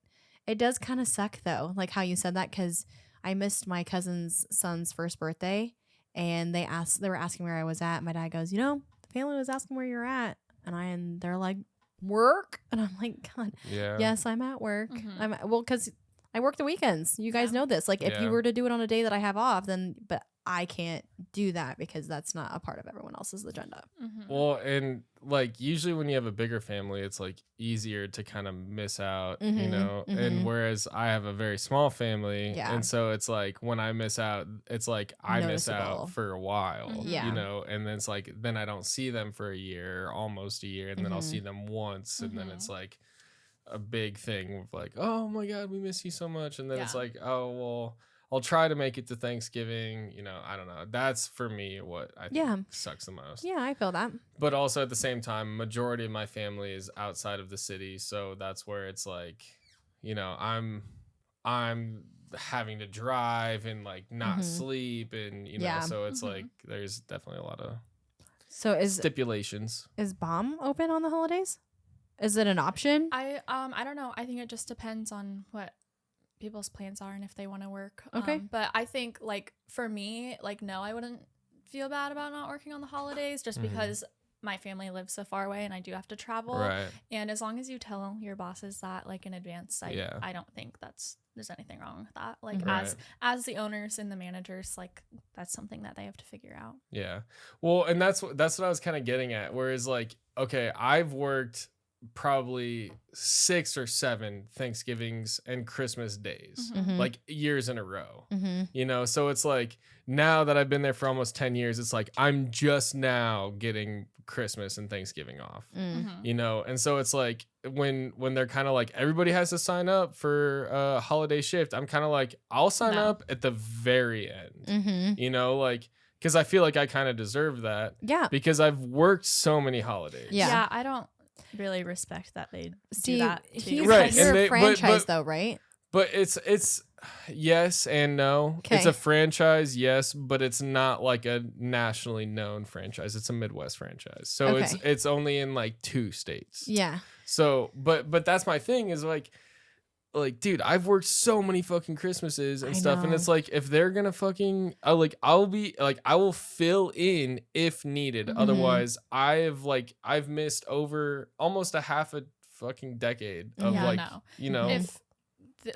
it does kind of suck though, like how you said that, because I missed my cousin's son's first birthday, and they were asking where I was at. My dad goes, the family was asking where you're at, and they're like, work, and I'm like, God, Yeah. yes, I'm at work. Mhm. Because I work the weekends. You guys Yeah. know this. Like if Yeah. you were to do it on a day that I have off, but I can't do that because that's not a part of everyone else's agenda. Mhm. Well, and like usually when you have a bigger family, it's like easier to kind of miss out, Mhm, And mhm. whereas I have a very small family, Yeah. and so it's like when I miss out, it's like I miss Noticeable. out for a while, Mhm. Yeah. And then it's like then I don't see them for a year, almost a year, and then I'll Mhm. see them once, and then it's Mhm. like a big thing of like, oh my God, we miss you so much, and then it's Yeah. like, oh well. I'll try to make it to Thanksgiving. I don't know. That's for me what I think Yeah. sucks the most. Yeah, I feel that. But also at the same time, majority of my family is outside of the city, so that's where it's like, you know, I'm having to drive and like not sleep, and you know, so it's like there's definitely a lot of stipulations. Is BOM open on the holidays? Is it an option? I don't know. I think it just depends on what people's plans are and if they want to work. Okay. But I think like for me, like no, I wouldn't feel bad about not working on the holidays just because my family lives so far away and I do have to travel. Right. And as long as you tell your bosses that like in advance, I don't think there's anything wrong with that. Like as the owners and the managers, like that's something that they have to figure out. Yeah. Well, and that's what I was kind of getting at. Whereas like, okay, I've worked probably 6 or 7 Thanksgivings and Christmas days, like years in a row, you know? So it's like, now that I've been there for almost 10 years, it's like, I'm just now getting Christmas and Thanksgiving off, you know? And so it's like, when they're kind of like, everybody has to sign up for a holiday shift, I'm kind of like, I'll sign up at the very end, you know, like, because I feel like I kind of deserve that. Yeah. Because I've worked so many holidays. Yeah, I don't really respect that they do that. He's right. You're a franchise though, right? But it's yes and no. Okay. It's a franchise, yes, but it's not like a nationally known franchise. It's a Midwest franchise. So it's only in like 2 states. Yeah. So but that's my thing is like dude, I've worked so many fucking Christmases and stuff, and it's like if they're gonna fucking I will fill in if needed. Otherwise, I've missed over almost a half a fucking decade of you know, if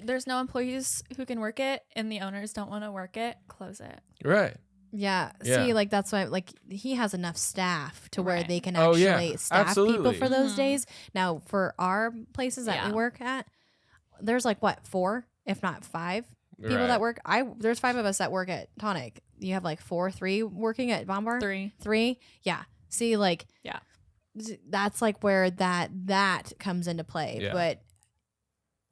there's no employees who can work it and the owners don't want to work it, close it. Right. Yeah. See, like that's why like he has enough staff to where they can Oh, actually yeah. staff Absolutely. people for those days. Now, for our places that we work at, there's like what 4, if not 5 people that work. There's 5 of us that work at Tonic. You have like 3 working at Bombar. 3. Yeah. See, like that's like where that comes into play. Yeah. But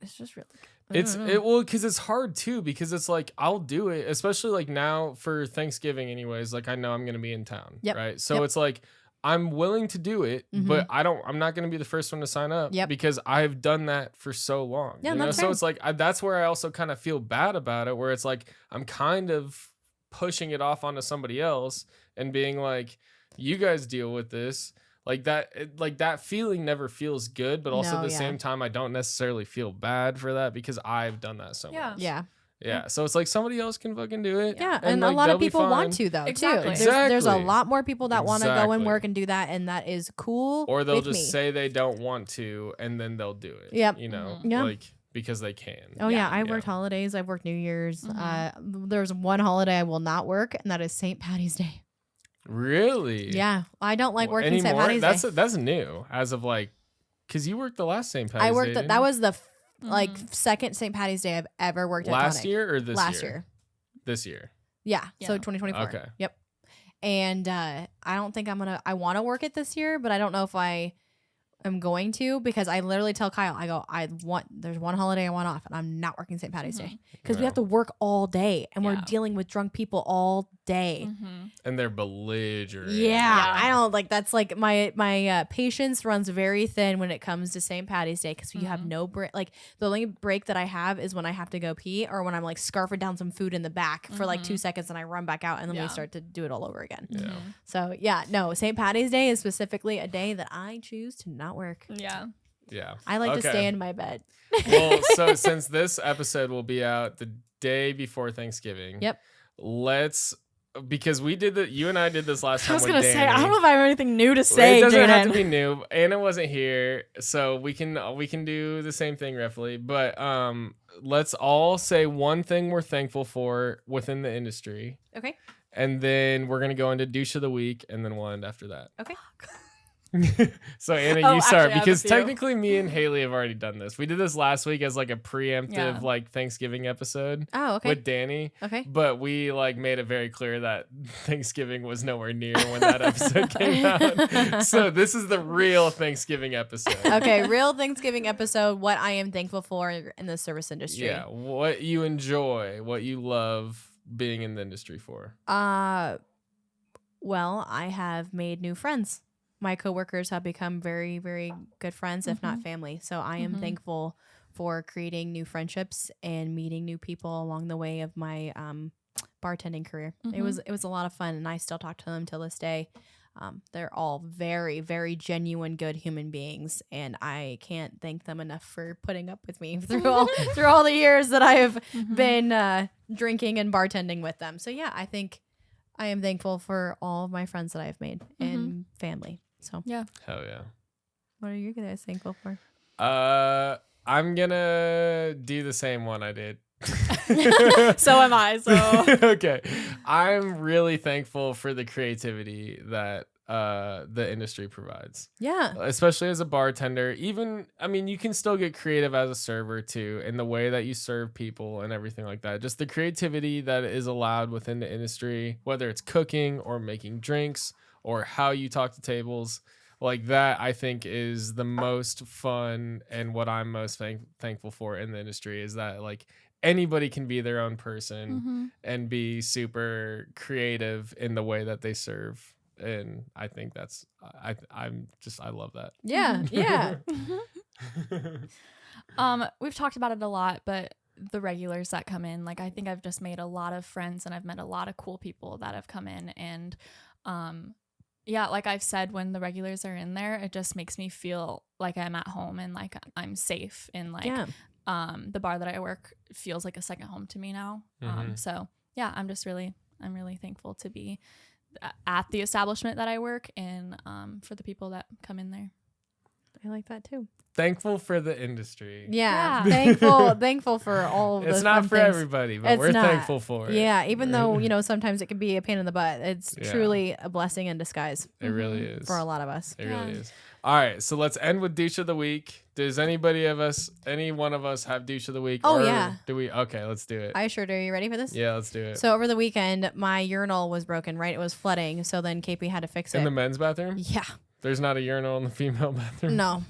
it's just really. Because it's hard too, because it's like I'll do it, especially like now for Thanksgiving anyways, like I know I'm gonna be in town, right? So it's like I'm willing to do it, but I'm not gonna be the first one to sign up because I've done that for so long. Yeah, you know? that's So fair. it's like that's where I also kind of feel bad about it, where it's like I'm kind of pushing it off onto somebody else and being like, you guys deal with this. Like that feeling never feels good, but also at the same time, I don't necessarily feel bad for that because I've done that so much. Yeah. So it's like somebody else can fucking do it. Yeah. And like, a lot of they'll be people want fine. to though Exactly. too. There's a lot more people that want to go and work and do that, and that is cool. Or they'll with just me. say they don't want to, and then they'll do it. Yep. You know, Yeah. like because they can. Oh yeah, I worked holidays. I've worked New Year's. There's one holiday I will not work, and that is St. Patty's Day. Really? Yeah, I don't like working anymore? St. Patty's Day. That's new as of like, because you worked the last St. Patty's Day. I worked. didn't That you? was the like second St. Patty's Day I've ever worked at. Last Tonic. year or this last year? year. This year. Yeah. So 2024. Okay. Yep. And I don't think I want to work it this year, but I don't know if I am going to, because I literally tell Kyle, I go, there's one holiday I want off, and I'm not working St. Patty's Day because we have to work all day, and we're dealing with drunk people all day. And they're belligerent. Yeah, I don't like. That's like my patience runs very thin when it comes to St. Patty's Day, because you have no break. Like the only break that I have is when I have to go pee, or when I'm like scarfing down some food in the back for like 2 seconds, and I run back out, and then we start to do it all over again. Yeah. So no, St. Patty's Day is specifically a day that I choose to not work. Yeah. Yeah. I like to stay in my bed. Well, so since this episode will be out the day before Thanksgiving, because you and I did this last time. I was with gonna Danny. say, I don't know if I have anything new to say. It doesn't have to Jaydn. be new. Anna wasn't here, so we can do the same thing roughly. But let's all say one thing we're thankful for within the industry. Okay. And then we're gonna go into douche of the week, and then we'll end after that. Okay. So Anna, you actually, start, I have a because few. technically me and Haley have already done this. We did this last week as like a preemptive like Thanksgiving episode Oh, okay. with Danny. Okay. But we like made it very clear that Thanksgiving was nowhere near when that episode came out. So this is the real Thanksgiving episode. Okay, real Thanksgiving episode. What I am thankful for in the service industry. Yeah, what you enjoy, what you love being in the industry for. Well, I have made new friends. My coworkers have become very, very good friends, if not family. So I am thankful for creating new friendships and meeting new people along the way of my bartending career. It was a lot of fun, and I still talk to them till this day. They're all very, very genuine, good human beings, and I can't thank them enough for putting up with me through all the years that I have been drinking and bartending with them. So yeah, I think I am thankful for all of my friends that I've made and family. So Yeah. Hell yeah. what are you guys thankful for? I'm gonna do the same one I did. So am I. So okay. I'm really thankful for the creativity that the industry provides. Yeah. Especially as a bartender. Even, I mean, you can still get creative as a server too, in the way that you serve people and everything like that. Just the creativity that is allowed within the industry, whether it's cooking or making drinks or how you talk to tables. Like that, I think, is the most fun, and what I'm most thankful for in the industry is that like anybody can be their own person and be super creative in the way that they serve. And I think that's I love that. Yeah. Yeah. we've talked about it a lot, but the regulars that come in, like I think I've just made a lot of friends, and I've met a lot of cool people that have come in, and yeah, like I've said, when the regulars are in there, it just makes me feel like I'm at home and like I'm safe, and like the bar that I work feels like a second home to me now. So yeah, I'm really thankful to be at the establishment that I work, and for the people that come in there. I like that too. Thankful for the industry. Yeah. Yeah. Thankful for all of It's the not fun for things. everybody, but It's we're not. thankful for it. Yeah, even though, sometimes it can be a pain in the butt. It's Yeah. truly a blessing in disguise It really is. for a lot of us. It really is. All right, so let's end with douche of the week. Does any one of us have douche of the week? Oh, or yeah. Do we? Okay, let's do it. I sure do. Are you ready for this? Yeah, let's do it. So over the weekend, my urinal was broken, right? It was flooding. So then KP had to fix it. In the men's bathroom? Yeah. There's not a urinal in the female bathroom? No.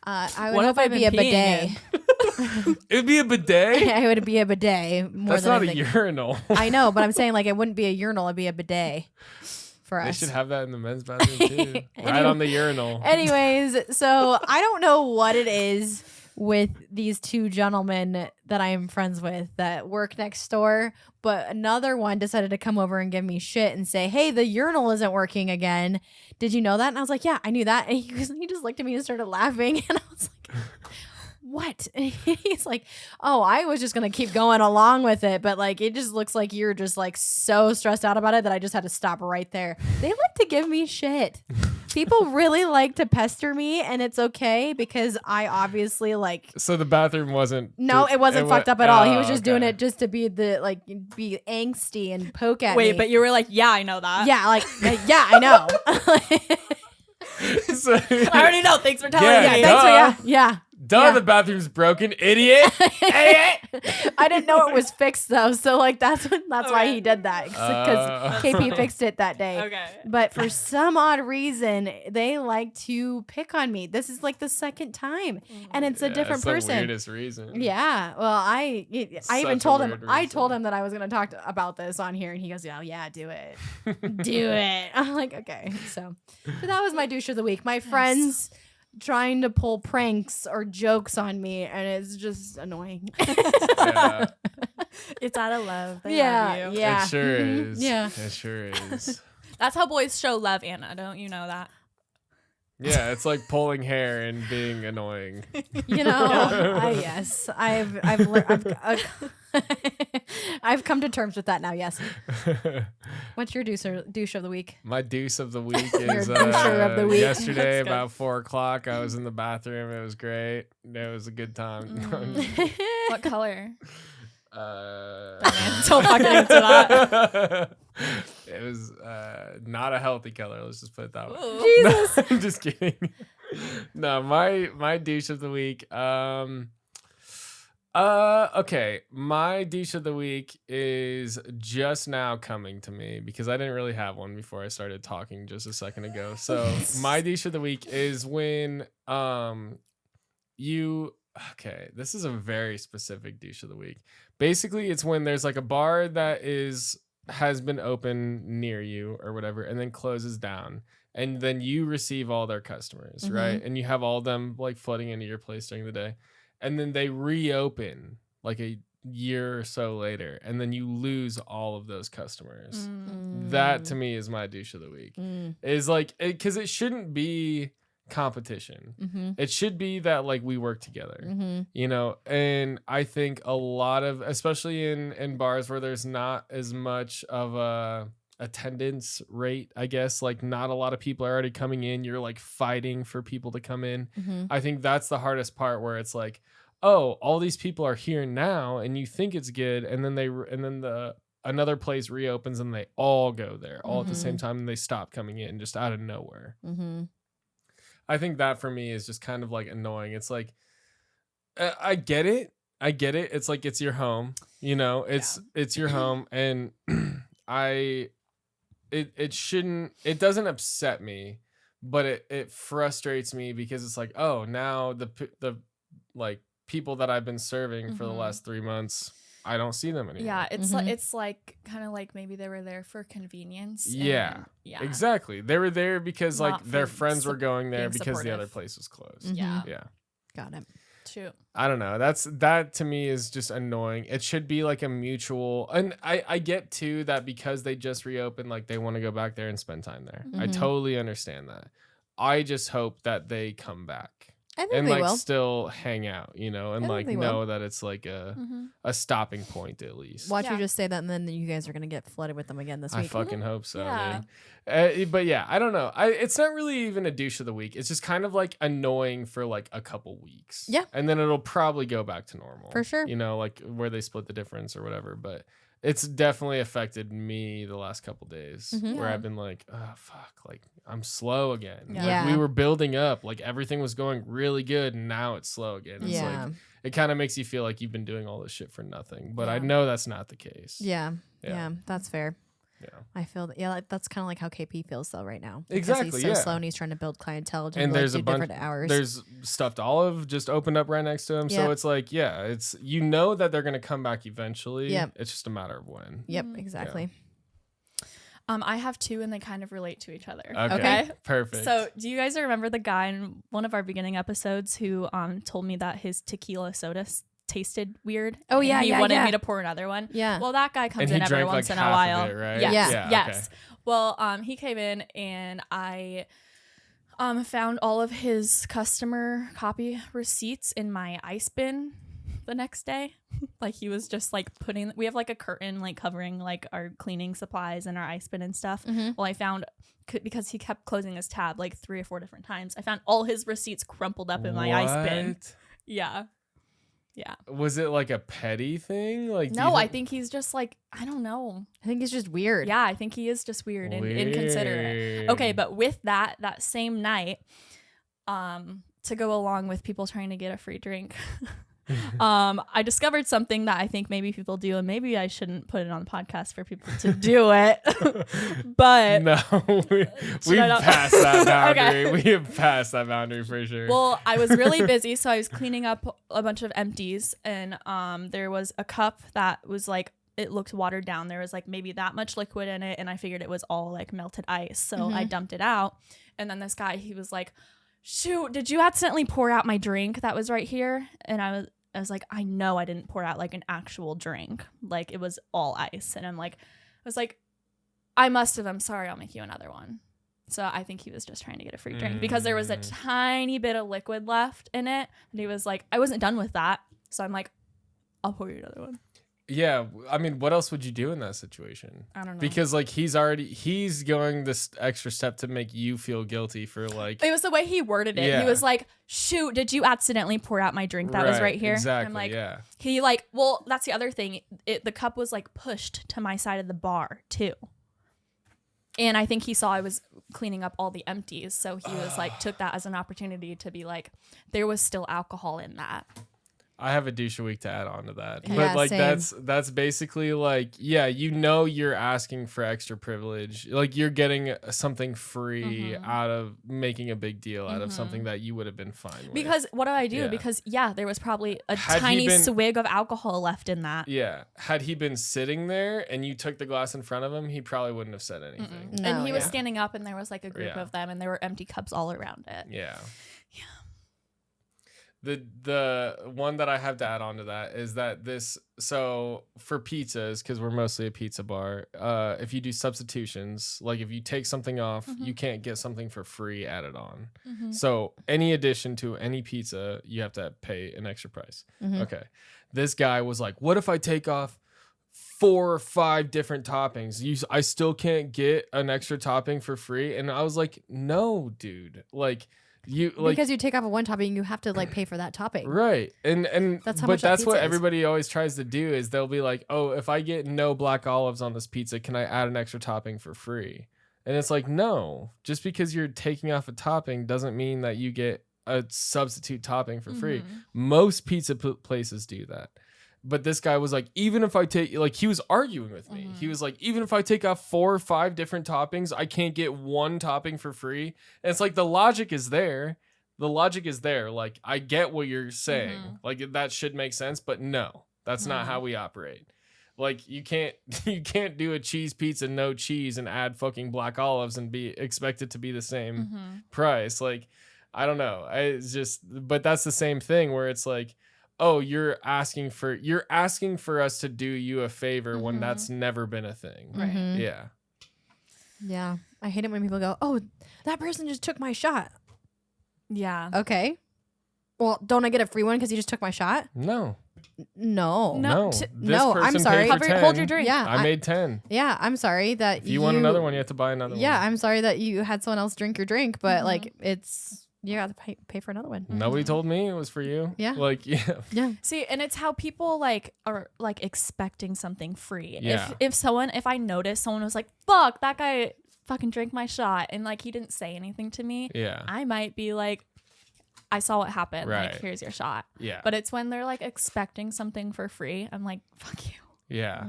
I would What hope have I it'd be a been peeing bidet. It would be a bidet? It would be a bidet more That's than not anything. a urinal. I know, but I'm saying like it wouldn't be a urinal. It'd be a bidet for They us. should have that in the men's bathroom too. Right on the urinal. Anyways, so I don't know what it is with these two gentlemen that I am friends with that work next door, but another one decided to come over and give me shit and say, "Hey, the urinal isn't working again. Did you know that?" And I was like, "Yeah, I knew that." And he just looked at me and started laughing, and I was like, "What?" And he's like, "Oh, I was just gonna keep going along with it, but like it just looks like you're just like so stressed out about it that I just had to stop right there." They like to give me shit. People really like to pester me, and it's okay because I obviously like. So the bathroom wasn't. No, it wasn't fucked up at all. He was just doing okay. it just to be be angsty and poke at me. Wait, but you were like, yeah, I know that. Yeah, yeah, I know. So, I already know. Thanks for telling Yeah, me. Thanks for yeah. Duh, Yeah. the bathroom's broken, idiot. I didn't know it was fixed though, so like that's why he did that because KP fixed it that day. Okay. But for some odd reason, they like to pick on me. This is like the second time, and it's a different that's person. The weirdest reason. Yeah. Well, I even a told him. weird I reason. told him that I was going to talk about this on here, and he goes, "Oh yeah, do it, do it." I'm like, okay. So that was my douche of the week. My friends trying to pull pranks or jokes on me, and it's just annoying. Yeah, It's out of love. They Yeah, love you. yeah. it sure Mhm. is. Yeah. It sure is. That's how boys show love, Anna. Don't you know that? Yeah, it's like pulling hair and being annoying. Yes, I've come to terms with that now. Yes. What's your douche of the week? My deuce of the week Your is doucher of the week. yesterday That's good. about 4:00. I was in the bathroom. It was great. It was a good time. What color? Don't Don't fucking answer that. It was not a healthy color. Let's just put it that way. Ooh. Jesus. No, I'm just kidding. No, my douche of the week. Okay. My douche of the week is just now coming to me because I didn't really have one before I started talking just a second ago. So my douche of the week is when okay, this is a very specific douche of the week. Basically, it's when there's like a bar that has been open near you or whatever, and then closes down, and then you receive all their customers, right? And you have all of them like flooding into your place during the day. and then they reopen like a year or so later, and then you lose all of those customers. That to me is my douche of the week. Is like, because it shouldn't be competition. It should be that like we work together, you know. And I think a lot of, especially in bars where there's not as much of a attendance rate, I guess, like not a lot of people are already coming in, you're like fighting for people to come in. I think that's the hardest part, where it's like, oh, all these people are here now and you think it's good, and then another place reopens and they all go there all at the same time, and they stop coming in just out of nowhere. I think that for me is just kind of like annoying. It's like, I get it. It's like, it's your home, you know, it's your home. And it doesn't upset me, but it frustrates me, because it's like, oh, now the like people that I've been serving for the last 3 months, I don't see them anymore. Yeah, it's like kind of like maybe they were there for convenience. Yeah, exactly. They were there because Not like their for friends were going there because supportive. the other place was closed. Yeah. Got it. True. I don't know. That to me is just annoying. It should be like a mutual, and I get too that because they just reopened, like they want to go back there and spend time there. I totally understand that. I just hope that they come back. I think And they like will. still hang out, you know, and I like think they will. know that it's like a stopping point at least. Watch you just say that, and then you guys are gonna get flooded with them again this I week. fucking hope so. Yeah. Man. But yeah, I don't know. It's not really even a douche of the week. It's just kind of like annoying for like a couple weeks. Yeah. And then it'll probably go back to normal. For sure. You know, like where they split the difference or whatever. But it's definitely affected me the last couple days, where I've been like, oh fuck, like I'm slow again. Yeah. Like we were building up, like everything was going really good, and now it's slow again. It's Yeah. like, it kind of makes you feel like you've been doing all this shit for nothing. But I Yeah. know that's not the case. Yeah, that's fair. Yeah. I feel that. Yeah, like, that's kind of like how KP feels though right now. Because Exactly, He's so yeah. slow, and he's trying to build clientele to And like, there's do a bunch. different hours. There's Stuffed Olive just opened up right next to him, so Yep. it's like, yeah, it's, you know that they're gonna come back eventually. Yep. It's just a matter of when. Yep, exactly. I have two, and they kind of relate to each other. Okay. Perfect. So, do you guys remember the guy in one of our beginning episodes who told me that his tequila soda tasted weird? Oh, yeah, and he yeah, wanted yeah. me to pour another one. Yeah. Well, that guy comes And he in every drank, once like, in a half while. of it, right? Yes. Yeah. Yes. Well, he came in, and I found all of his customer copy receipts in my ice bin the next day. Like he was just like we have like a curtain like covering like our cleaning supplies and our ice bin and stuff. Well, I found, because he kept closing his tab like 3 or 4 different times, I found all his receipts crumpled up in my ice bin. What? Yeah. Was it like a petty thing? Like, do you No, I think he's just like, I don't know. I think he's just weird. Yeah, I think he is just weird and inconsiderate. Okay, but with that same night, to go along with people trying to get a free drink, I discovered something that I think maybe people do, and maybe I shouldn't put it on the podcast for people to do it. But no, we've passed that boundary. We have passed that boundary for sure. well, I was really busy, so I was cleaning up a bunch of empties, and there was a cup that was like, it looked watered down. There was like maybe that much liquid in it, and I figured it was all like melted ice. So I dumped it out, and then this guy, he was like, shoot, did you accidentally pour out my drink that was right here? And I was like, I know I didn't pour out like an actual drink. Like it was all ice. And I was like, I must have. I'm sorry. I'll make you another one. So I think he was just trying to get a free drink because there was a tiny bit of liquid left in it. And he was like, I wasn't done with that. So I'm like, I'll pour you another one. Yeah, I mean, what else would you do in that situation? I don't know. Because like he's going this extra step to make you feel guilty for like. It was the way he worded it. Yeah. He was like, shoot, did you accidentally pour out my drink that was right here? Exactly. I'm like, yeah. he like, well, that's the other thing. The cup was like pushed to my side of the bar too. And I think he saw I was cleaning up all the empties. So he was like, took that as an opportunity to be like, there was still alcohol in that. I have a douche a week to add on to that. Yeah, But like same. that's basically like, yeah, you know, you're asking for extra privilege. Like you're getting something free out of making a big deal out of something that you would have been fine with. Because what do I do? Yeah. Because there was probably a Had he tiny been- swig of alcohol left in that. Yeah. Had he been sitting there and you took the glass in front of him, he probably wouldn't have said anything. No, And he was yeah. standing up, and there was like a group Yeah. of them, and there were empty cups all around it. Yeah. The one that I have to add on to that is that so for pizzas, because we're mostly a pizza bar, if you do substitutions, like if you take something off, you can't get something for free added on. So any addition to any pizza, you have to pay an extra price. Okay. This guy was like, what if I take off 4 or 5 different toppings? I still can't get an extra topping for free. And I was like, no, dude. Like, because you take off one topping, you have to like pay for that topping, right? And that's how but much that's what is. Everybody always tries to do is they'll be like, oh, if I get no black olives on this pizza, can I add an extra topping for free? And it's like, no, just because you're taking off a topping doesn't mean that you get a substitute topping for free. Most pizza places do that. But this guy was like, even if I take, like, he was arguing with me. He was like, even if I take off 4 or 5 different toppings, I can't get one topping for free. And it's like, the logic is there. The logic is there. Like, I get what you're saying. Like, that should make sense. But no, that's not how we operate. Like, you can't do a cheese pizza, no cheese, and add fucking black olives and be expected to be the same price. Like, I don't know. But that's the same thing where it's like, oh, you're asking for us to do you a favor when that's never been a thing. Right. Yeah. I hate it when people go, oh, that person just took my shot. Yeah. Okay. Well, don't I get a free one because you just took my shot? No. No. No. I'm sorry. Hold your drink. Yeah. I made 10. Yeah. I'm sorry that if you want another one, you have to buy another one. Yeah. I'm sorry that you had someone else drink your drink, but like you got to pay for another one. Nobody told me it was for you. Yeah. Like, yeah. See, and it's how people like are like expecting something free. Yeah. If I notice someone was like, fuck, that guy fucking drank my shot, and like he didn't say anything to me, I might be like, I saw what happened. Right. Like, here's your shot. Yeah. But it's when they're like expecting something for free, I'm like, fuck you. Yeah.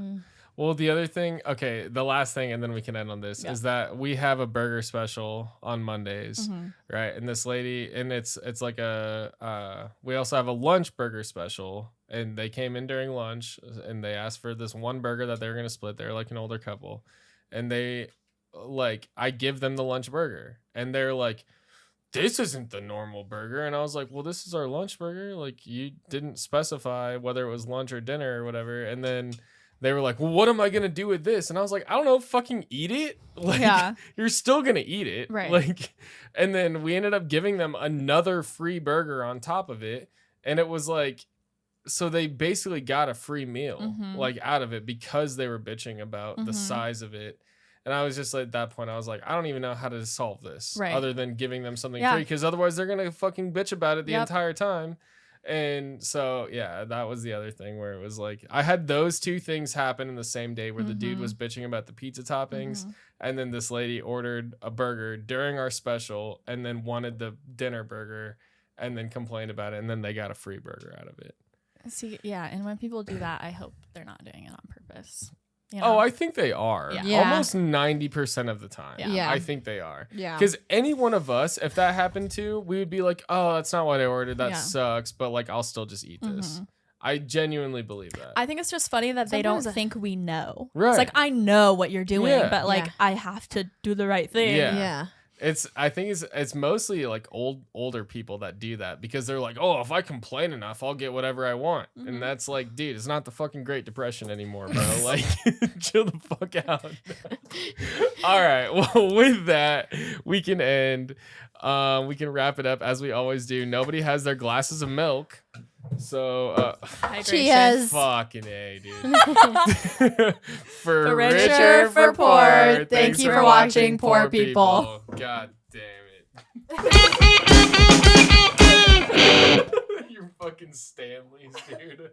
Well, the other thing, okay, the last thing, and then we can end on this, is that we have a burger special on Mondays, right? And this lady, and it's like we also have a lunch burger special, and they came in during lunch, and they asked for this one burger that they were going to split. They're like an older couple, and I give them the lunch burger, and they're like, this isn't the normal burger. And I was like, well, this is our lunch burger. Like, you didn't specify whether it was lunch or dinner or whatever. And then they were like, well, what am I going to do with this? And I was like, I don't know, fucking eat it. Like, you're still going to eat it. Right. Like, and then we ended up giving them another free burger on top of it. And it was like, so they basically got a free meal, like, out of it because they were bitching about the size of it. And I was just like, at that point, I was like, I don't even know how to solve this other than giving them something free, because otherwise they're going to fucking bitch about it the entire time. And so, yeah, that was the other thing where it was like, I had those two things happen in the same day where the dude was bitching about the pizza toppings. And then this lady ordered a burger during our special and then wanted the dinner burger and then complained about it. And then they got a free burger out of it. See, yeah. And when people do that, I hope they're not doing it on purpose. You know? Oh, I think they are. Yeah. Almost 90% of the time. Yeah. I think they are. Yeah. Because any one of us, if that happened to, we would be like, oh, that's not what I ordered. That sucks. But like, I'll still just eat this. I genuinely believe that. I think it's just funny that they don't think we know. Right. It's like, I know what you're doing, but like, Yeah. I have to do the right thing. Yeah. I think it's mostly like older people that do that because they're like, oh, if I complain enough, I'll get whatever I want. And that's like, dude, it's not the fucking Great Depression anymore, bro. Like, chill the fuck out. All right. Well, with that, we can end. We can wrap it up as we always do. Nobody has their glasses of milk. So, cheers. Fucking A, dude. For richer, for poor. Thank you for watching, poor people. God damn it. You're fucking Stanleys, dude.